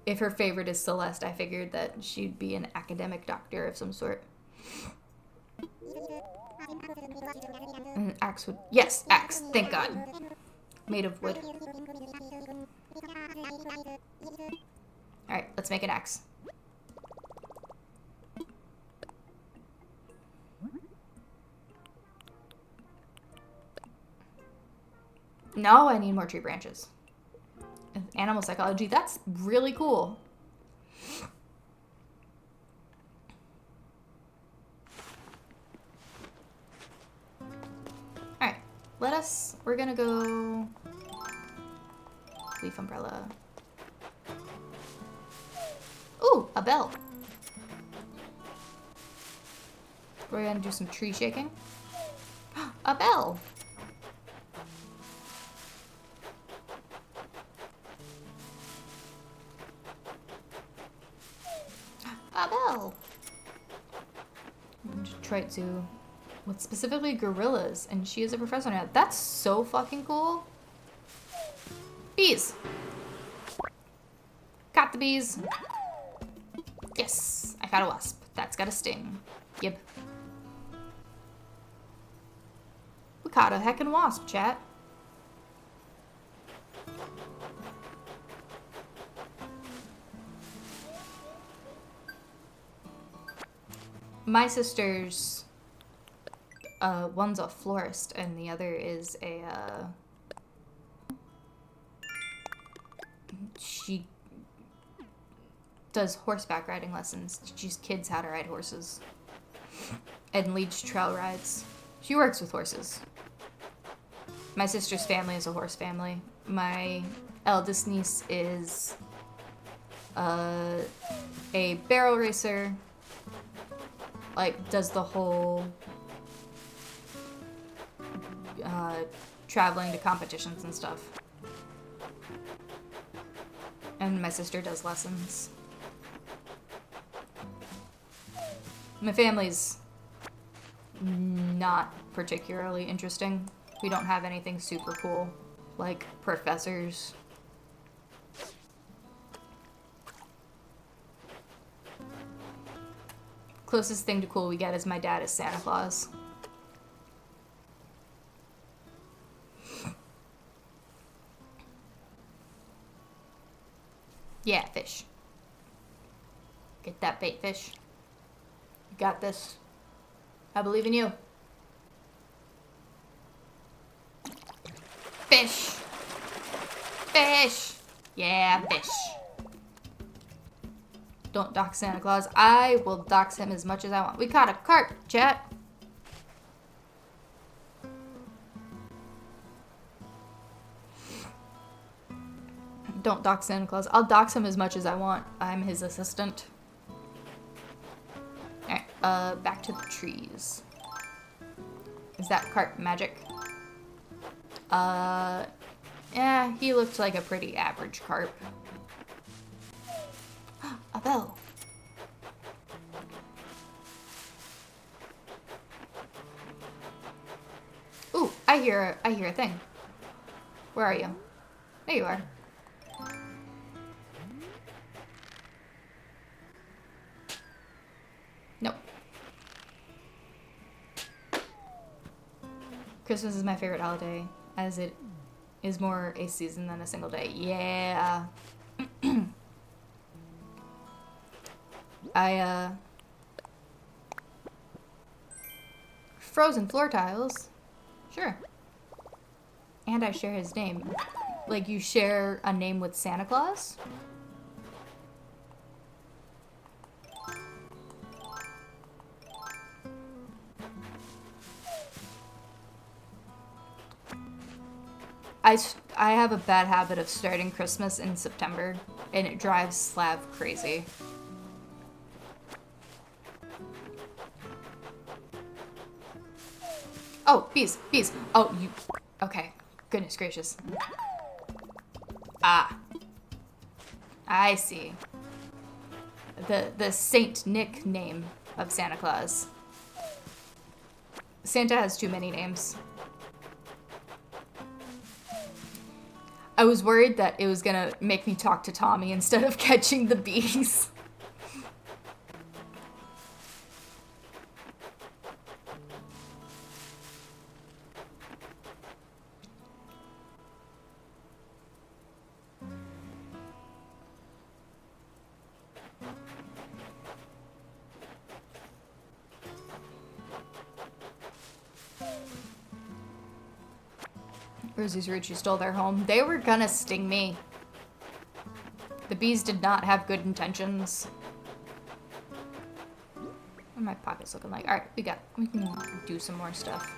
Speaker 1: If her favorite is Celeste, I figured that she'd be an academic doctor of some sort. An axe would... Yes, axe. Thank God. Made of wood. Alright, let's make an axe. No, I need more tree branches. animal psychology. That's really cool. Alright, we're gonna go leaf umbrella. Ooh, a bell. We're gonna do some tree shaking. A bell. A bell. Detroit Zoo with specifically gorillas, and she is a professor now. That's so fucking cool. Bees. Got the bees. Yes, I got a wasp. That's got a sting. Yep. We caught a heckin' wasp, chat. My sister's, one's a florist and the other is a, she does horseback riding lessons. She teaches kids how to ride horses and leads trail rides. She works with horses. My sister's family is a horse family. My eldest niece is a barrel racer, like does the whole traveling to competitions and stuff. And my sister does lessons. My family's not particularly interesting. We don't have anything super cool, like professors. Closest thing to cool we get is my dad is Santa Claus. Yeah, fish. Get that bait, fish. You got this. I believe in you. Fish. Fish. Yeah, fish. Don't dox Santa Claus. I will dox him as much as I want. We caught a carp, chat. Don't dox Santa Claus. I'll dox him as much as I want. I'm his assistant. Alright, back to the trees. Is that carp magic? Yeah, he looked like a pretty average carp. A bell. Ooh, I hear a thing. Where are you? There you are. Nope. Christmas is my favorite holiday, as it is more a season than a single day. Yeah. Frozen floor tiles. Sure. And I share his name. Like, you share a name with Santa Claus? I have a bad habit of starting Christmas in September, and it drives Slav crazy. Oh, bees, bees. Oh, you... Okay. Goodness gracious. Ah. I see. The Saint Nick name of Santa Claus. Santa has too many names. I was worried that it was gonna make me talk to Tommy instead of catching the bees. Rosie's rude, she stole their home. They were gonna sting me. The bees did not have good intentions. What are my pockets looking like? Alright, we can do some more stuff.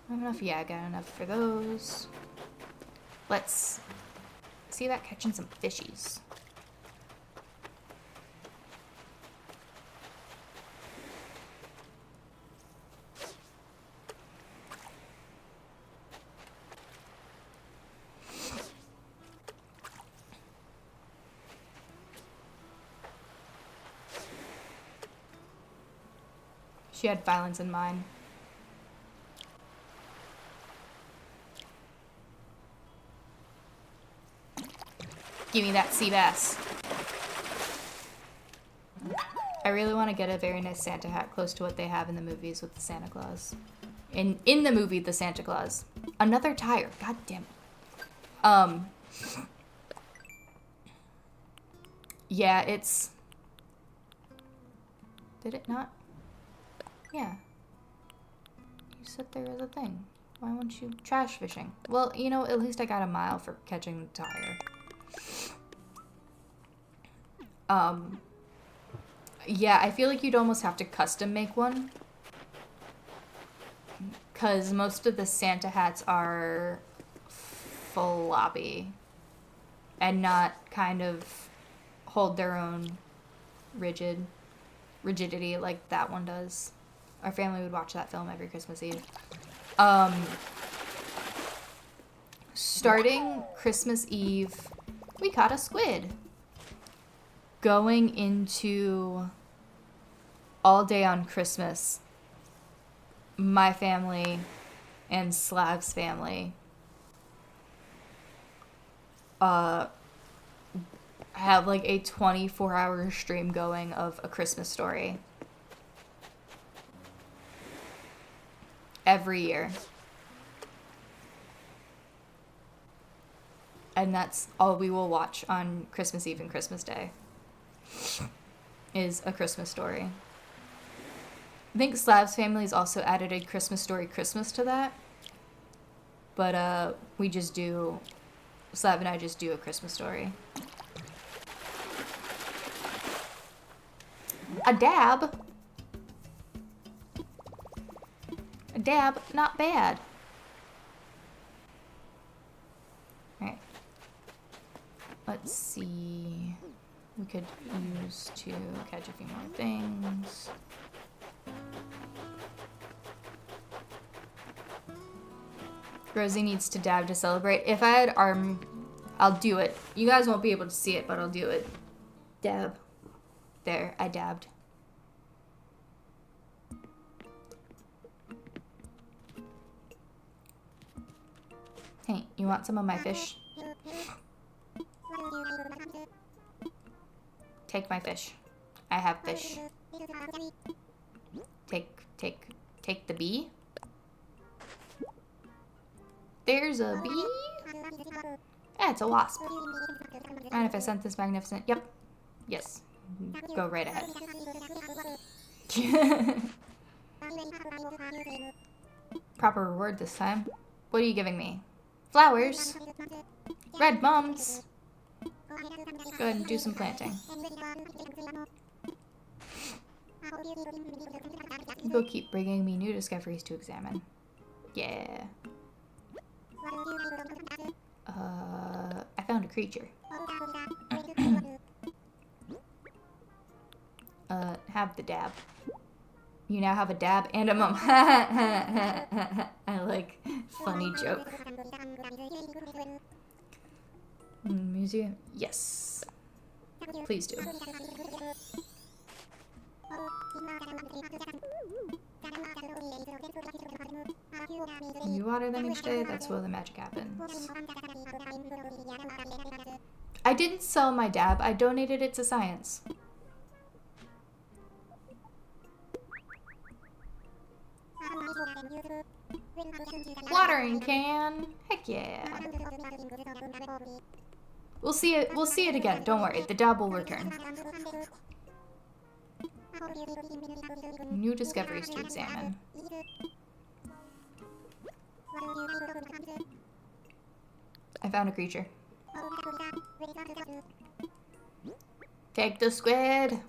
Speaker 1: I have enough? Yeah, I got enough for those. Let's see about catching some fishies. She had violence in mind. Give me that sea bass. I really want to get a very nice Santa hat close to what they have in the movies with the Santa Claus. In the movie, the Santa Claus. Another tire. God damn it. Yeah, it's... Did it not? Yeah. You said there was a thing. Why won't you trash fishing? Well, you know, at least I got a mile for catching the tire. Yeah, I feel like you'd almost have to custom make one. Because most of the Santa hats are floppy. And not kind of hold their own rigidity like that one does. Our family would watch that film every Christmas Eve. Starting Christmas Eve, we caught a squid. Going into all day on Christmas, my family and Slav's family have like a 24-hour stream going of A Christmas Story. Every year. And that's all we will watch on Christmas Eve and Christmas Day. Is A Christmas Story. I think Slav's family's also added A Christmas Story Christmas to that. But we just do... Slav and I just do A Christmas Story. A dab? A dab, not bad. Alright. Let's see... We could use to catch a few more things. Rosie needs to dab to celebrate. If I had arm, I'll do it. You guys won't be able to see it, but I'll do it. Dab. There, I dabbed. Hey, you want some of my fish? Take my fish. I have fish. Take the bee. There's a bee. Yeah, it's a wasp. And if I sent this magnificent, yep. Yes. Go right ahead. Proper reward this time. What are you giving me? Flowers. Red mums. Go ahead and do some planting. You'll keep bringing me new discoveries to examine. Yeah. I found a creature. Have the dab. You now have a dab and a mum. I like funny joke. Museum? Yes. Please do. You water them each day? That's where the magic happens. I didn't sell my dab. I donated it to science. Watering can. Heck yeah. We'll see it again. Don't worry. The dab will return. New discoveries to examine. I found a creature. Take the squid.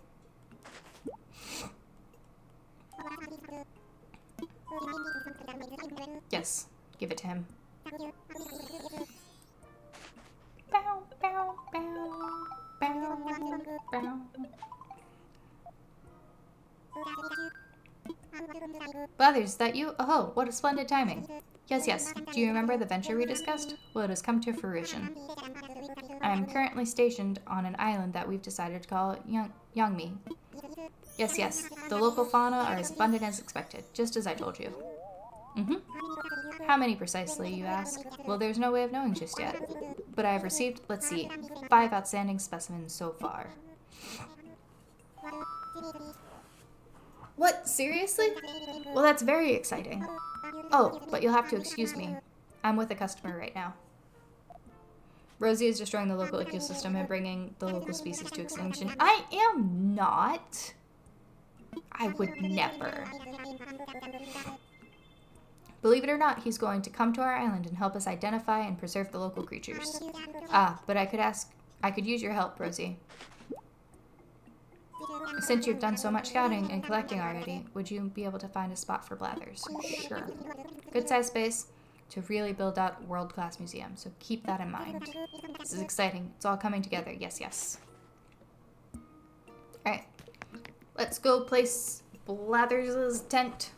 Speaker 1: Yes, give it to him. Bow, bow, bow, bow, bow. Blathers, is that you? Oh, what a splendid timing. Yes, yes. Do you remember the venture we discussed? Well, it has come to fruition. I am currently stationed on an island that we've decided to call Yangmi. Yes, yes. The local fauna are as abundant as expected, just as I told you. How many precisely, you ask? Well, there's no way of knowing just yet. But I have received, let's see, 5 outstanding specimens so far. What? Seriously? Well, that's very exciting. Oh, but you'll have to excuse me. I'm with a customer right now. Rosie is destroying the local ecosystem and bringing the local species to extinction. I am not. I would never. Believe it or not, he's going to come to our island and help us identify and preserve the local creatures. Ah, but I could use your help, Rosie. Since you've done so much scouting and collecting already, would you be able to find a spot for Blathers? Sure. Good size space to really build out a world-class museum, so keep that in mind. This is exciting. It's all coming together. Yes, yes. Alright. Let's go place Blathers' tent.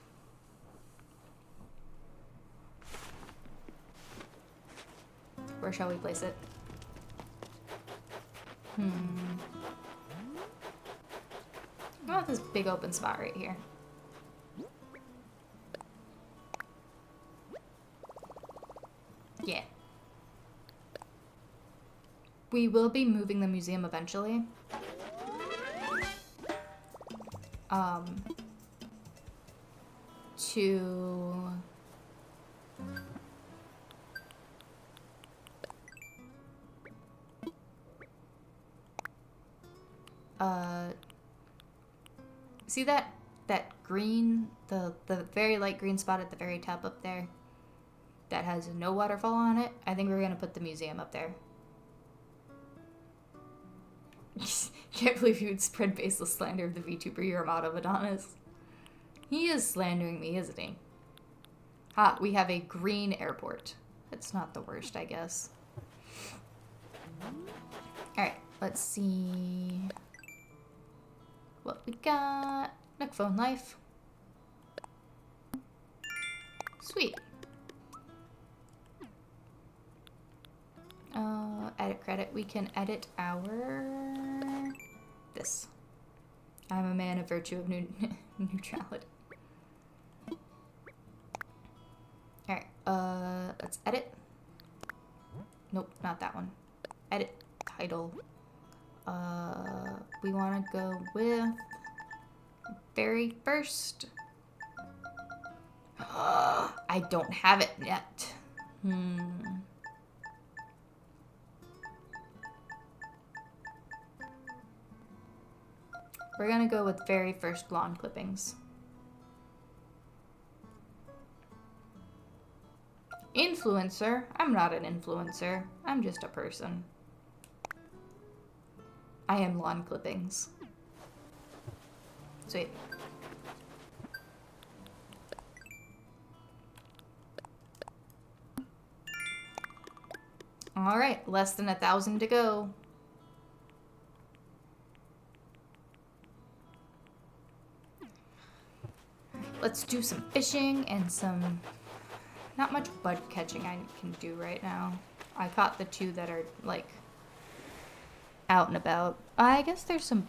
Speaker 1: Where shall we place it? I want this big open spot right here. Yeah. We will be moving the museum eventually. See that green, the very light green spot at the very top up there that has no waterfall on it? I think we're gonna put the museum up there. Can't believe you would spread baseless slander of the VTuber Yamato of Adonis. He is slandering me, isn't he? Ah, we have a green airport. It's not the worst, I guess. Alright, let's see what we got. Nook phone life. Sweet. Edit credit. We can edit our... this. I'm a man of virtue of neutrality. Alright, let's edit. Nope, not that one. Edit title. We want to go with very first. I don't have it yet. We're gonna go with very first lawn clippings. Influencer? I'm not an influencer. I'm just a person. I am lawn clippings. Sweet. Alright, less than 1,000 to go. Let's do some fishing and some... not much bud catching I can do right now. I caught the 2 that are, like, out and about. I guess there's some...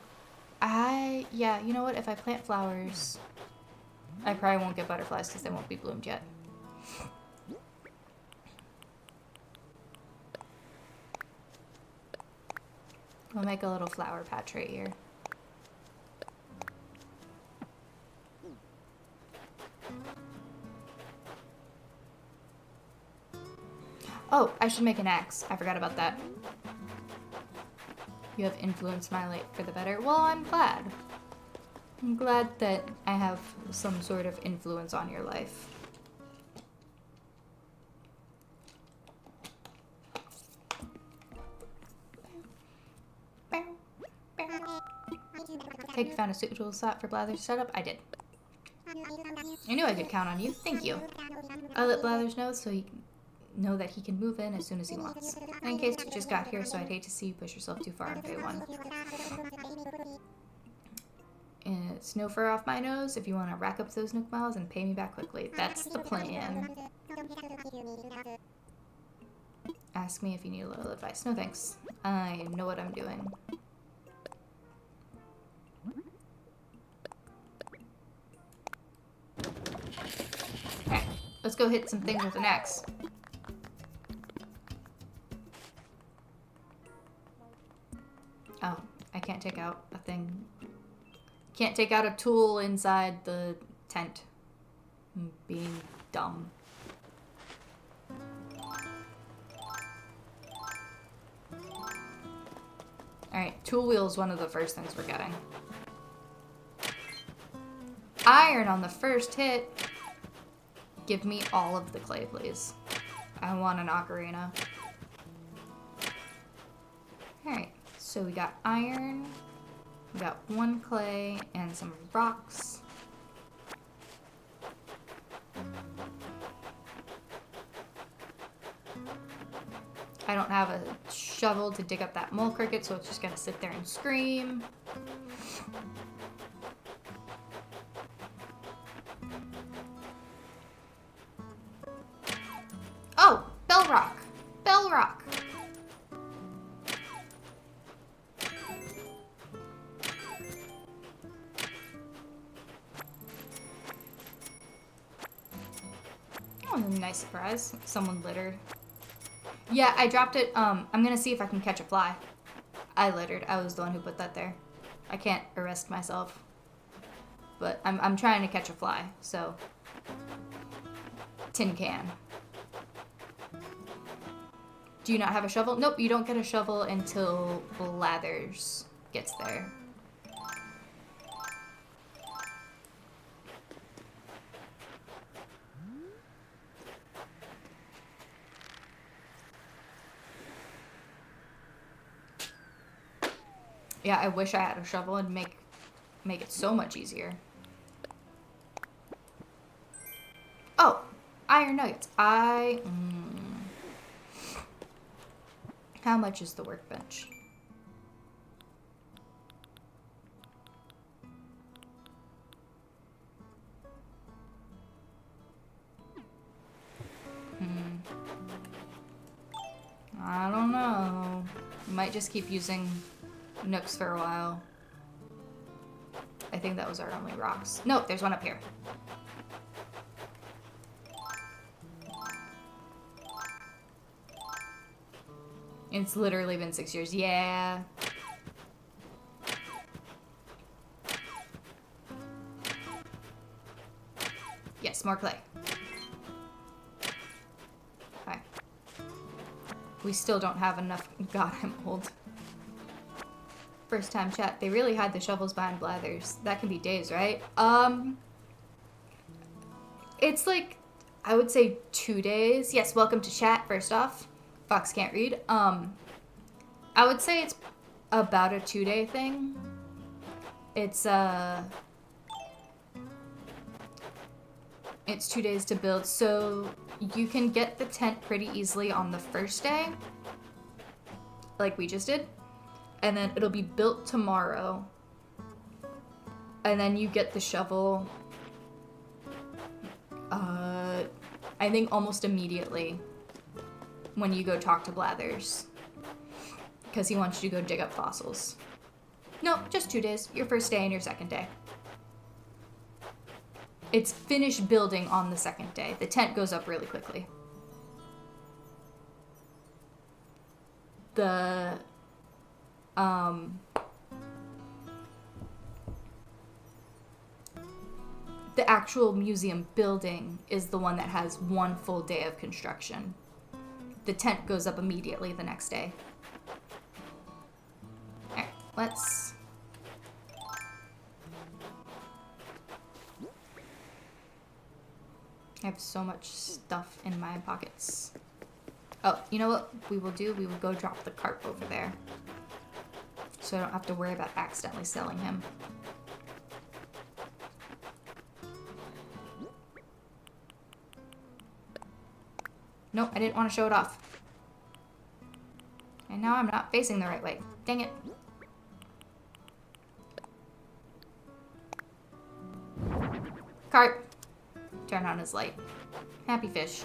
Speaker 1: yeah, you know what? If I plant flowers, I probably won't get butterflies because they won't be bloomed yet. We'll make a little flower patch right here. Oh, I should make an axe. I forgot about that. You have influenced my life for the better. Well, I'm glad. I'm glad that I have some sort of influence on your life. Take you found a suitable slot for Blathers setup? I did. I knew I could count on you. Thank you. I let Blathers know so he know that he can move in as soon as he wants. In case you just got here, so I'd hate to see you push yourself too far in Phase 1. It's no fur off my nose if you want to rack up those Nook miles and pay me back quickly. That's the plan. Ask me if you need a little advice. No thanks. I know what I'm doing. Okay, let's go hit some things with an axe. Oh, I can't take out a thing. Can't take out a tool inside the tent. I'm being dumb. Alright, tool wheel is one of the first things we're getting. Iron on the first hit. Give me all of the clay, please. I want an ocarina. Alright, so we got iron. We got one clay and some rocks. I don't have a shovel to dig up that mole cricket, so it's just gonna sit there and scream. Oh, bell rock. Bell rock. Oh, nice surprise. Someone littered. Yeah, I dropped it. I'm gonna see if I can catch a fly. I littered. I was the one who put that there. I can't arrest myself. But I'm trying to catch a fly, so. Tin can. Do you not have a shovel? Nope, you don't get a shovel until Blathers gets there. Yeah, I wish I had a shovel and make it so much easier. Oh, iron nuggets. How much is the workbench? I don't know. Might just keep using Nooks for a while. I think that was our only rocks. Nope, there's one up here. It's literally been 6 years. Yeah. Yes, more clay. Okay. We still don't have enough. God, I'm old. First time chat. They really hide the shovels behind Blathers. That can be days, right? It's like, I would say 2 days. Yes, welcome to chat, first off. Fox can't read. I would say it's about a 2-day thing. It's 2 days to build, so you can get the tent pretty easily on the first day, like we just did, and then it'll be built tomorrow, and then you get the shovel, I think almost immediately when you go talk to Blathers, because he wants you to go dig up fossils. No, just 2 days. Your first day and your second day. It's finished building on the second day. The tent goes up really quickly. The actual museum building is the one that has 1 full day of construction. The tent goes up immediately the next day. Alright, let's... I have so much stuff in my pockets. Oh, you know what we will do? We will go drop the carp over there. So I don't have to worry about accidentally selling him. Nope, I didn't want to show it off. And now I'm not facing the right way. Dang it. Carp. Turn on his light. Happy fish.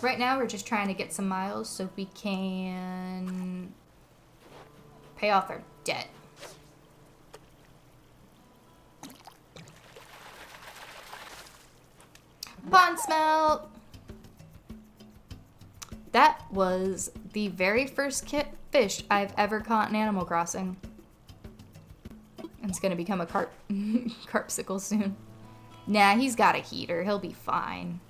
Speaker 1: Right now, we're just trying to get some miles so we can pay off our debt. Pond smelt! That was the very first fish I've ever caught in Animal Crossing. And it's gonna become a carpsicle soon. Nah, he's got a heater. He'll be fine.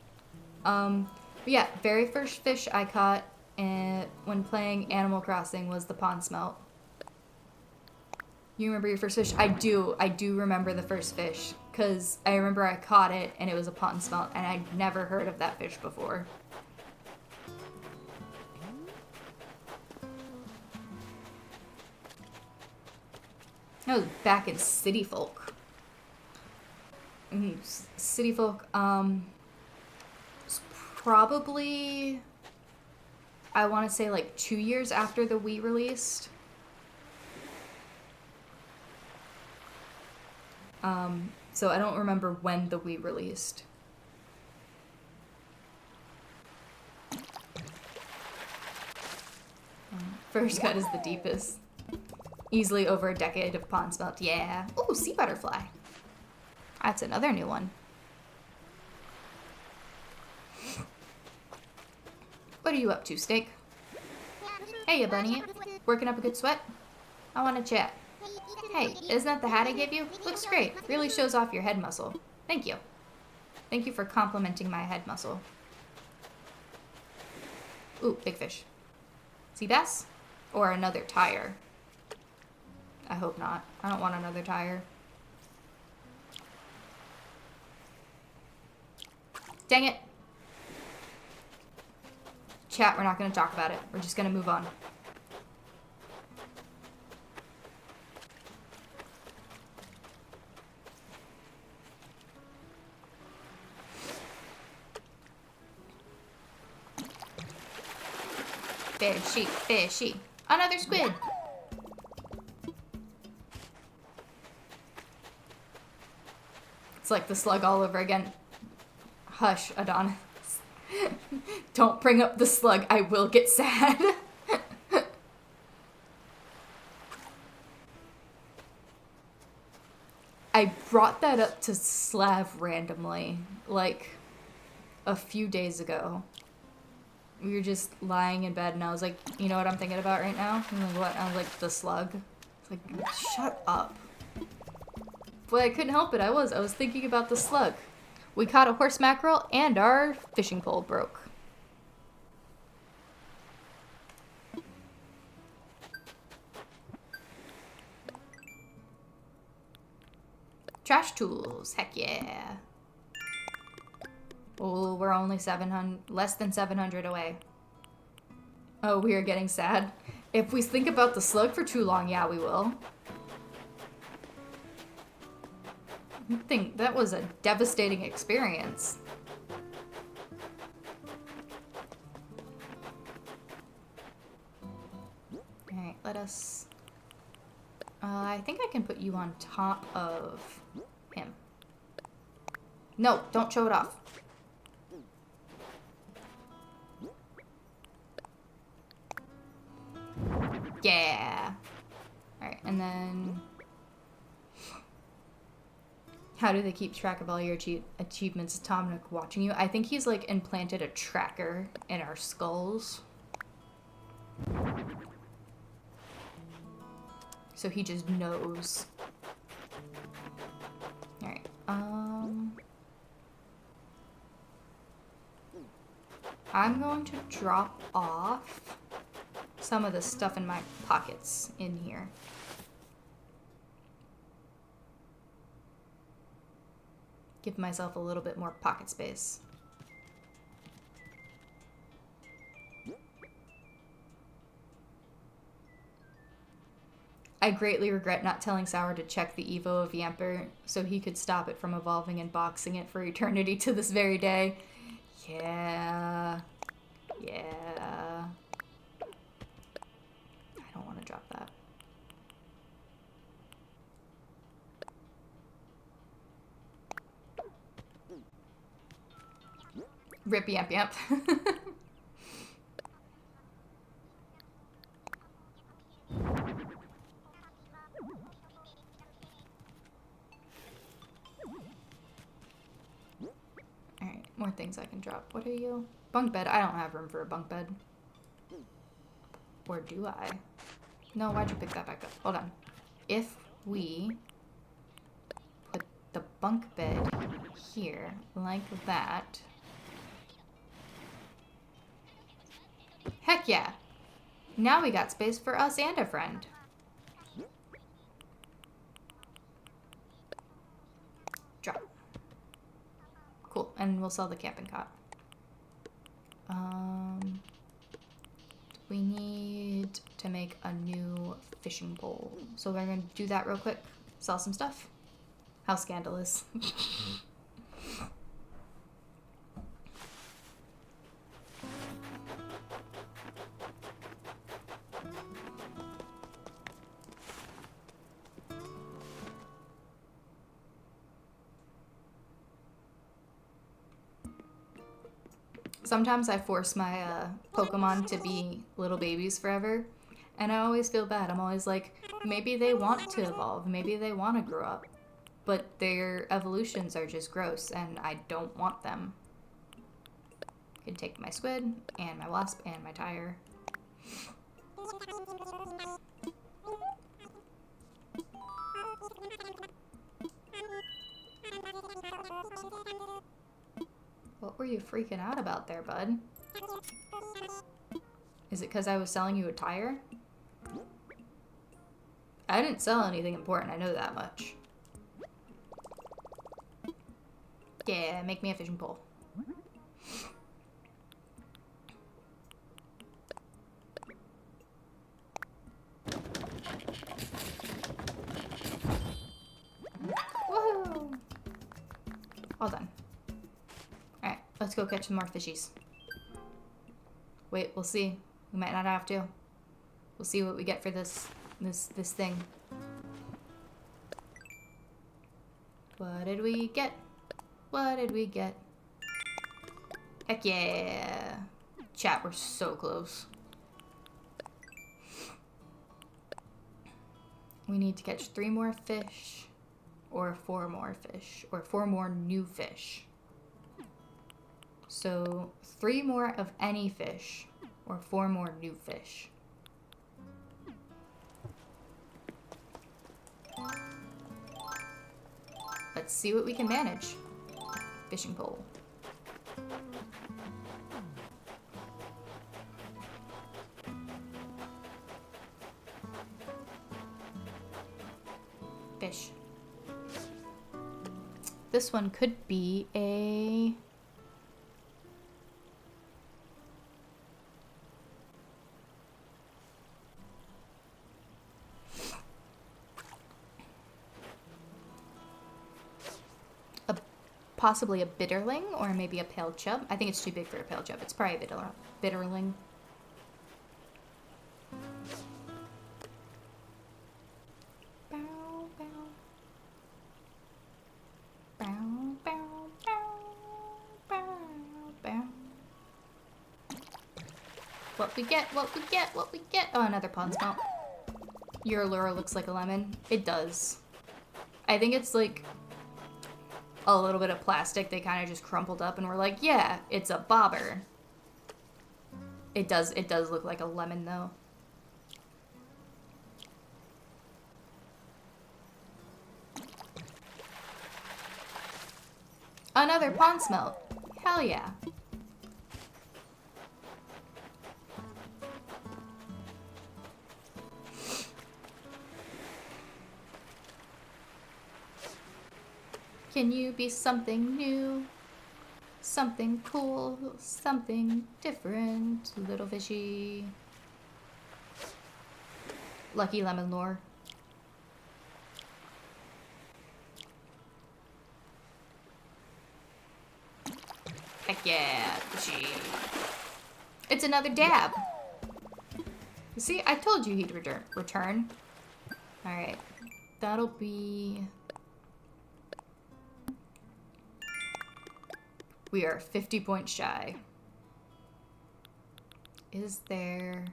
Speaker 1: But yeah, very first fish I caught when playing Animal Crossing was the pond smelt. You remember your first fish? I do remember the first fish. Because I remember I caught it and it was a pond smelt and I'd never heard of that fish before. That was back in City Folk. City Folk, was probably, I want to say like 2 years after the Wii released. So I don't remember when the Wii released. First cut is the deepest. Easily over a decade of pond smelt. Yeah. Ooh, sea butterfly. That's another new one. What are you up to, Steak? Hey, you bunny. Working up a good sweat? I want to chat. Hey, isn't that the hat I gave you? Looks great. Really shows off your head muscle. Thank you. Thank you for complimenting my head muscle. Ooh, big fish. Sea bass? Or another tire? I hope not. I don't want another tire. Dang it. Chat, we're not going to talk about it. We're just going to move on. Fishy, fishy. Another squid. It's like the slug all over again. Hush, Adonis. Don't bring up the slug. I will get sad. I brought that up to Slav randomly, like a few days ago. We were just lying in bed and I was like, you know what I'm thinking about right now? I'm like, what? I was like, the slug. It's like, shut up. But I couldn't help it. I was thinking about the slug. We caught a horse mackerel and our fishing pole broke. Trash tools. Heck yeah. Oh, we're only 700, less than 700 away. Oh, we are getting sad. If we think about the slug for too long, yeah, we will. I think that was a devastating experience. Alright, let us... I think I can put you on top of him. No, don't show it off. Yeah. Alright, and then... How do they keep track of all your achievements? Dominic watching you? I think he's like implanted a tracker in our skulls. So he just knows. Alright, I'm going to drop off some of the stuff in my pockets in here. Give myself a little bit more pocket space. I greatly regret not telling Sour to check the Evo of Yamper so he could stop it from evolving and boxing it for eternity to this very day. Yeah. Yeah. I don't want to drop that. Rip Yamp Yamp. Alright, more things I can drop. What are you? Bunk bed. I don't have room for a bunk bed. Or do I? No, why'd you pick that back up? Hold on. If we put the bunk bed here, like that. Heck yeah! Now we got space for us and a friend. Drop. Cool, and we'll sell the camping cot. We need to make a new fishing pole. So we're going to do that real quick. Sell some stuff. How scandalous. Sometimes I force my Pokemon to be little babies forever, and I always feel bad. I'm always like, maybe they want to evolve, maybe they want to grow up, but their evolutions are just gross, and I don't want them. I can take my squid, and my wasp, and my tire. What were you freaking out about there, bud? Is it because I was selling you a tire? I didn't sell anything important, I know that much. Yeah, make me a fishing pole. Woohoo! All done. Alright, let's go catch some more fishies. Wait, we'll see. We might not have to. We'll see what we get for this thing. What did we get? What did we get? Heck yeah! Chat, we're so close. We need to catch 3 more fish, or 4 more fish, or 4 more new fish. So 3 more of any fish, or 4 more new fish. Let's see what we can manage. Fishing pole. Fish. This one could be a... possibly a bitterling, or maybe a pale chub. I think it's too big for a pale chub. It's probably a bitterling. Bow, bow. Bow, bow, bow, bow, bow. What we get, what we get, what we get. Oh, another pond smelt. Your lure looks like a lemon. It does. I think it's like a little bit of plastic they kind of just crumpled up and were like, yeah, it's a bobber. It does look like a lemon though. Another pond smelt. Hell yeah. Can you be something new? Something cool, something different, little fishy. Lucky lemon lore. yeah, gee. It's another dab. See, I told you he'd return. Alright. That'll be... We are 50 points shy. Is there...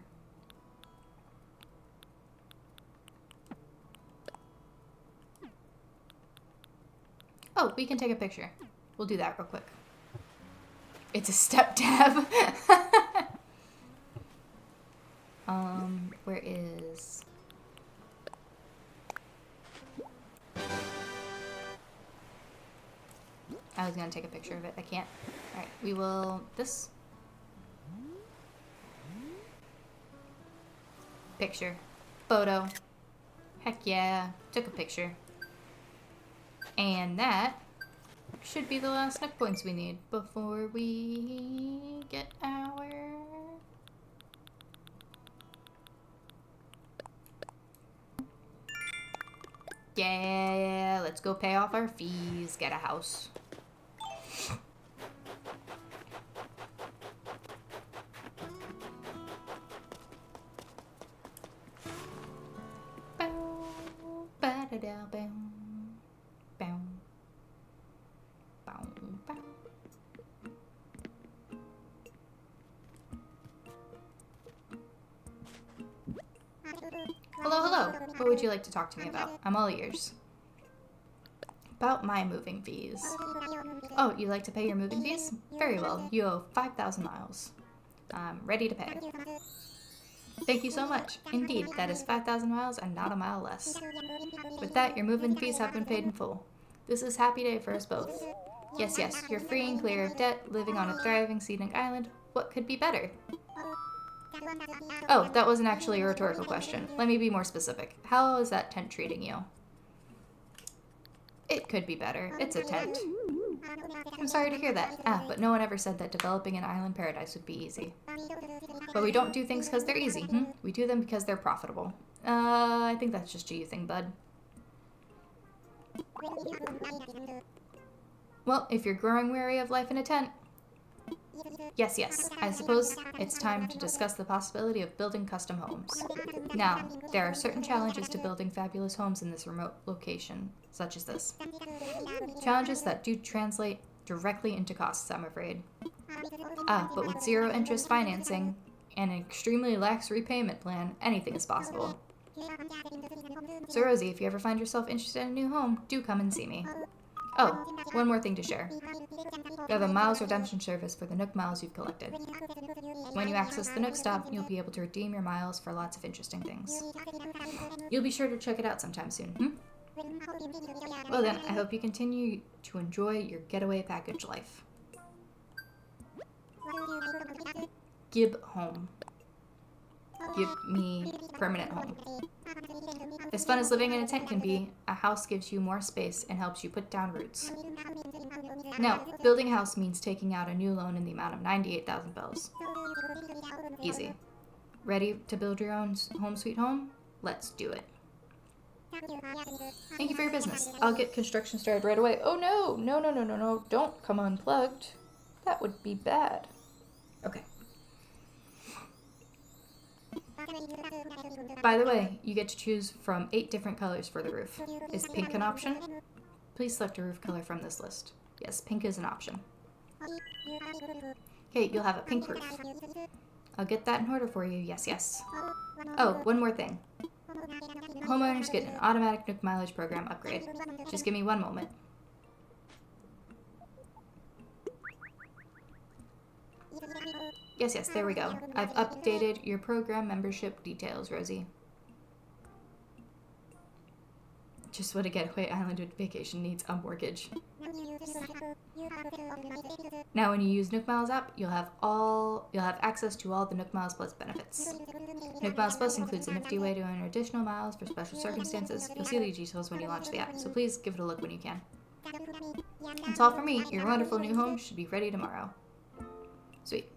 Speaker 1: Oh, we can take a picture. We'll do that real quick. It's a step dab. Where is... I was gonna take a picture of it. I can't. Alright, we will... This... Picture. Photo. Heck yeah. Took a picture. And that should be the last Nook points we need before we get our... Yeah, let's go pay off our fees, get a house. Hello, hello. What would you like to talk to me about? I'm all ears. About my moving fees. Oh, you like to pay your moving fees? Very well. You owe 5,000 miles. I'm ready to pay. Thank you so much. Indeed, that is 5,000 miles and not a mile less. With that, your moving fees have been paid in full. This is a happy day for us both. Yes, yes, you're free and clear of debt, living on a thriving scenic island. What could be better? Oh, that wasn't actually a rhetorical question. Let me be more specific. How is that tent treating you? It could be better. It's a tent. I'm sorry to hear that. Ah, but no one ever said that developing an island paradise would be easy. But we don't do things because they're easy, hmm? We do them because they're profitable. I think that's just a you thing, bud. Well, if you're growing weary of life in a tent... Yes, yes. I suppose it's time to discuss the possibility of building custom homes. Now, there are certain challenges to building fabulous homes in this remote location, such as this. Challenges that do translate directly into costs, I'm afraid. Ah, but with zero interest financing and an extremely lax repayment plan, anything is possible. So Rosie, if you ever find yourself interested in a new home, do come and see me. Oh, one more thing to share. We have a miles redemption service for the Nook miles you've collected. When you access the Nook stop, you'll be able to redeem your miles for lots of interesting things. You'll be sure to check it out sometime soon, hmm? Well then, I hope you continue to enjoy your getaway package life. Gib home. Give me permanent home. As fun as living in a tent can be, a house gives you more space and helps you put down roots. Now, building a house means taking out a new loan in the amount of 98,000 bells. Easy. Ready to build your own home sweet home? Let's do it. Thank you for your business. I'll get construction started right away. Oh no! No. Don't come unplugged. That would be bad. Okay. By the way, you get to choose from 8 different colors for the roof. Is pink an option? Please select a roof color from this list. Yes, pink is an option. Okay, you'll have a pink roof. I'll get that in order for you. Yes, yes. Oh, one more thing. Homeowners get an automatic Nook mileage program upgrade. Just give me one moment. Yes, there we go. I've updated your program membership details, Rosie. Just what a getaway island vacation needs a mortgage. Now when you use Nook Miles app, you'll have access to all the Nook Miles Plus benefits. Nook Miles Plus includes a nifty way to earn additional miles for special circumstances. You'll see the details when you launch the app, so please give it a look when you can. That's all for me. Your wonderful new home should be ready tomorrow. Sweet.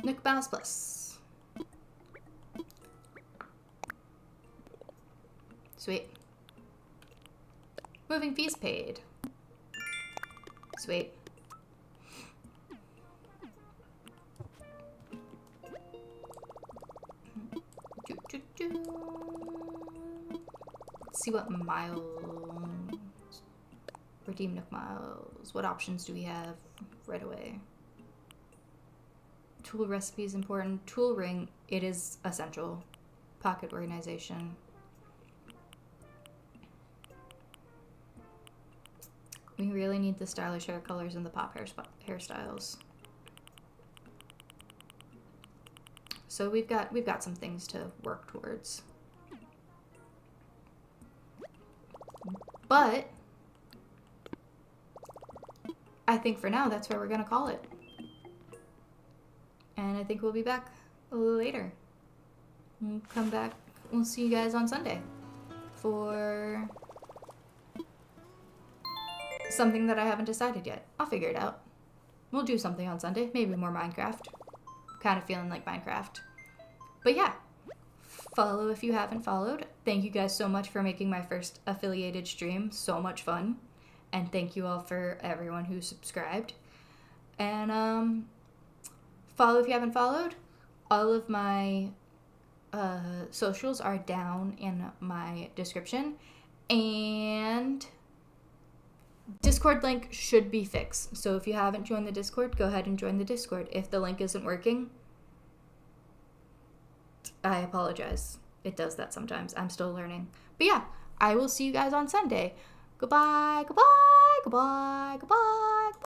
Speaker 1: Nook Miles Plus. Sweet. Moving fees paid. Sweet. Let's see what miles. Redeem Nook miles. What options do we have right away? Tool recipe is important. Tool ring, it is essential. Pocket organization. We really need the stylish hair colors and the pop hairstyles. So we've got some things to work towards. But I think for now that's where we're gonna call it. And I think we'll be back later. We'll come back. We'll see you guys on Sunday for something that I haven't decided yet. I'll figure it out. We'll do something on Sunday. Maybe more Minecraft. Kind of feeling like Minecraft. But yeah, follow if you haven't followed. Thank you guys so much for making my first affiliated stream so much fun. And thank you all for everyone who subscribed. And follow if you haven't followed. All of my socials are down in my description. And Discord link should be fixed. So if you haven't joined the Discord, go ahead and join the Discord. If the link isn't working, I apologize. It does that sometimes. I'm still learning. But yeah, I will see you guys on Sunday. Goodbye, goodbye, goodbye, goodbye.